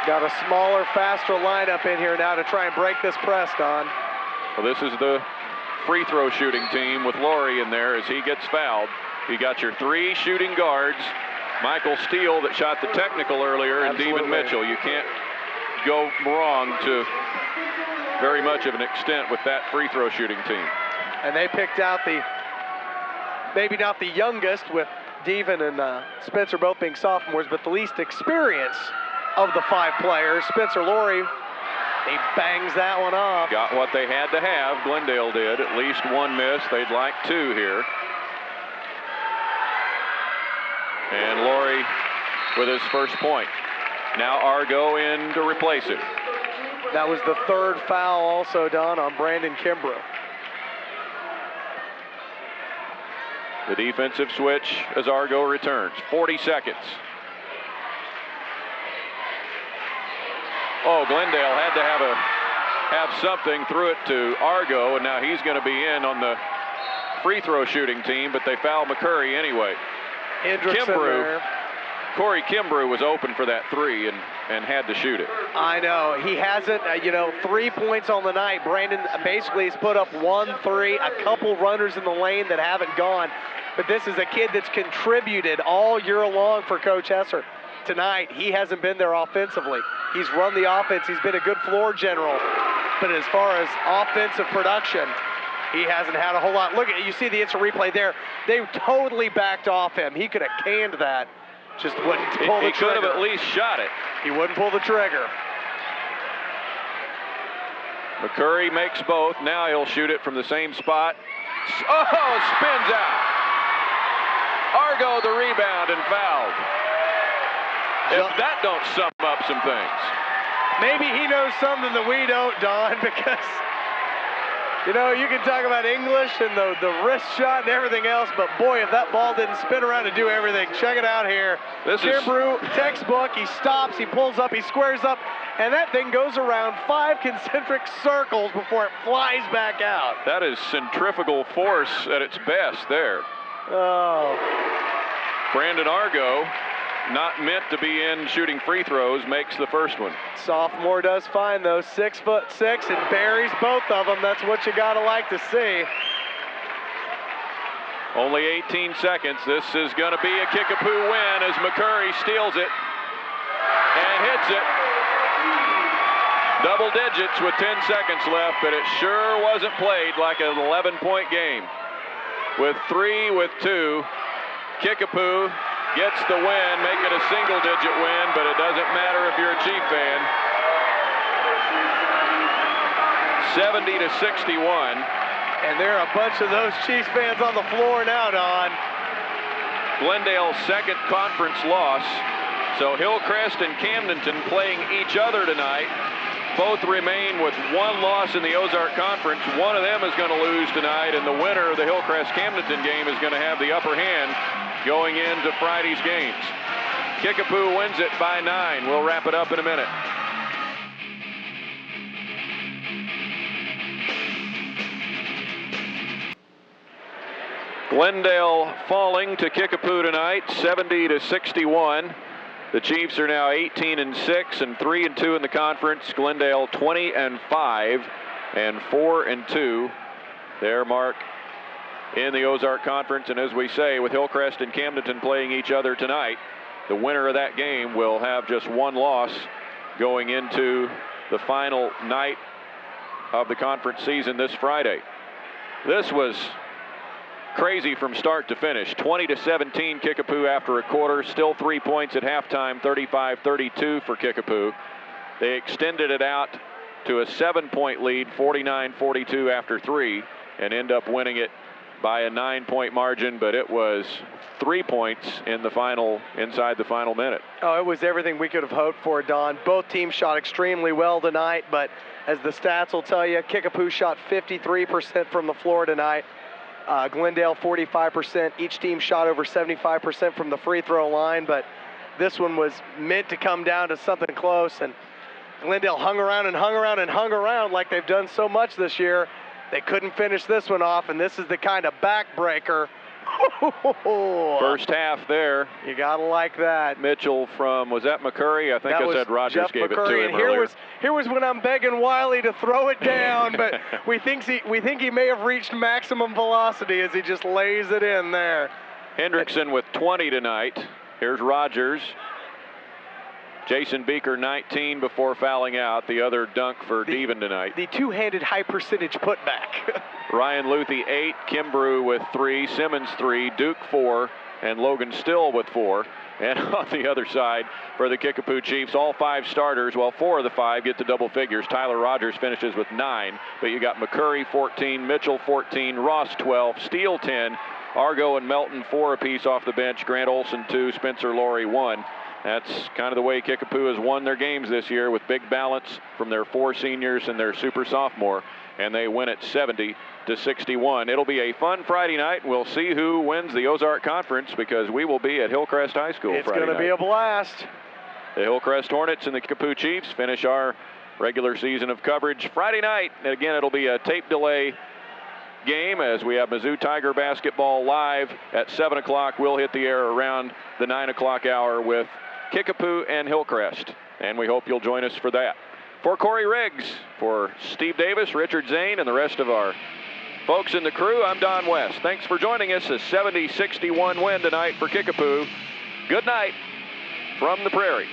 Got a smaller, faster lineup in here now to try and break this press, Don. Well, this is the free throw shooting team with Laurie in there as he gets fouled. You got your 3 shooting guards. Michael Steele that shot the technical earlier, and Devin Mitchell. You can't go wrong to very much of an extent with that free throw shooting team. And they picked out the, maybe not the youngest, with Devin and Spencer both being sophomores, but the least experience of the 5 players. Spencer Laurie, he bangs that one off. Got what they had to have, Glendale did. At least 1 miss. They'd like 2 here. And Laurie with his first point. Now Argo in to replace him. That was the 3rd foul also, Don, on Brandon Kimbrough. The defensive switch as Argo returns. 40 seconds. Oh, Glendale had to have something, threw it to Argo, and now he's going to be in on the free throw shooting team, but they fouled McCurry anyway. Kimbrough, Corey Kimbrough was open for that 3 and had to shoot it. I know, he hasn't, 3 points on the night. Brandon basically has put up 1-3, a couple runners in the lane that haven't gone. But this is a kid that's contributed all year long for Coach Hesser. Tonight, he hasn't been there offensively. He's run the offense, he's been a good floor general. But as far as offensive production, he hasn't had a whole lot. Look at, you see the instant replay there. They totally backed off him. He could have canned that. Just wouldn't pull the trigger. He could have at least shot it. He wouldn't pull the trigger. McCurry makes both. Now he'll shoot it from the same spot. Oh, spins out. Argo the rebound and fouled. If that don't sum up some things. Maybe he knows something that we don't, Don, because you can talk about English and the wrist shot and everything else, but boy, if that ball didn't spin around and do everything. Check it out here. Kimbrough, textbook, he stops, he pulls up, he squares up, and that thing goes around 5 concentric circles before it flies back out. That is centrifugal force at its best there. Oh. Brandon Argo, not meant to be in shooting free throws, makes the first one. Sophomore does fine though, 6'6", and buries both of them. That's what you gotta like to see. Only 18 seconds. This is gonna be a Kickapoo win as McCurry steals it and hits it. Double digits with 10 seconds left, but it sure wasn't played like an 11-point game. With 3, with 2, Kickapoo gets the win, make it a single-digit win, but it doesn't matter if you're a Chief fan. 70-61. And there are a bunch of those Chiefs fans on the floor now, Don. Glendale's second conference loss. So Hillcrest and Camdenton playing each other tonight. Both remain with 1 loss in the Ozark Conference. One of them is going to lose tonight, and the winner of the Hillcrest-Camdenton game is going to have the upper hand going into Friday's games. Kickapoo wins it by 9. We'll wrap it up in a minute. Glendale falling to Kickapoo tonight, 70-61. The Chiefs are now 18-6 and 3-2 in the conference. Glendale 20-5 and 4-2. Their mark in the Ozark Conference. And as we say, with Hillcrest and Camdenton playing each other tonight, the winner of that game will have just one loss going into the final night of the conference season this Friday. This was crazy from start to finish. 20-17 Kickapoo after a quarter. Still 3 points at halftime, 35-32 for Kickapoo. They extended it out to a 7-point lead, 49-42 after 3, and end up winning it by a 9-point margin, but it was 3 points in the final, inside the final minute. Oh, it was everything we could have hoped for, Don. Both teams shot extremely well tonight, but as the stats will tell you, Kickapoo shot 53% from the floor tonight. Glendale 45%. Each team shot over 75% from the free throw line, but this one was meant to come down to something close, and Glendale hung around and hung around and hung around like they've done so much this year. They couldn't finish this one off, and this is the kind of backbreaker. First half there. You gotta like that. Mitchell from, was that McCurry? I think I said Rogers Jeff gave McCurry, it to him and earlier. Here was when I'm begging Wiley to throw it down, but we think he may have reached maximum velocity as he just lays it in there. Hendrickson with 20 tonight. Here's Rogers. Jason Beeker 19 before fouling out. The other dunk for Devon tonight. The two-handed high percentage putback. Ryan Luthi 8, Kimbrough with 3, Simmons 3, Duke 4, and Logan Still with 4. And on the other side for the Kickapoo Chiefs, all 5 starters, well, 4 of the 5 get to double figures. Tyler Rogers finishes with 9, but you got McCurry 14, Mitchell 14, Ross 12, Steele 10, Argo and Melton 4 apiece off the bench, Grant Olson 2, Spencer Laurie 1. That's kind of the way Kickapoo has won their games this year, with big balance from their 4 seniors and their super sophomore, and they win it 70-61. It'll be a fun Friday night. We'll see who wins the Ozark Conference, because we will be at Hillcrest High School Friday night. It's going to be a blast. The Hillcrest Hornets and the Kickapoo Chiefs finish our regular season of coverage Friday night. And again, it'll be a tape delay game as we have Mizzou Tiger basketball live at 7 o'clock. We'll hit the air around the 9 o'clock hour with Kickapoo and Hillcrest, and we hope you'll join us for that. For Corey Riggs, for Steve Davis, Richard Zane, and the rest of our folks in the crew, I'm Don West. Thanks for joining us. A 70-61 win tonight for Kickapoo. Good night from the Prairie.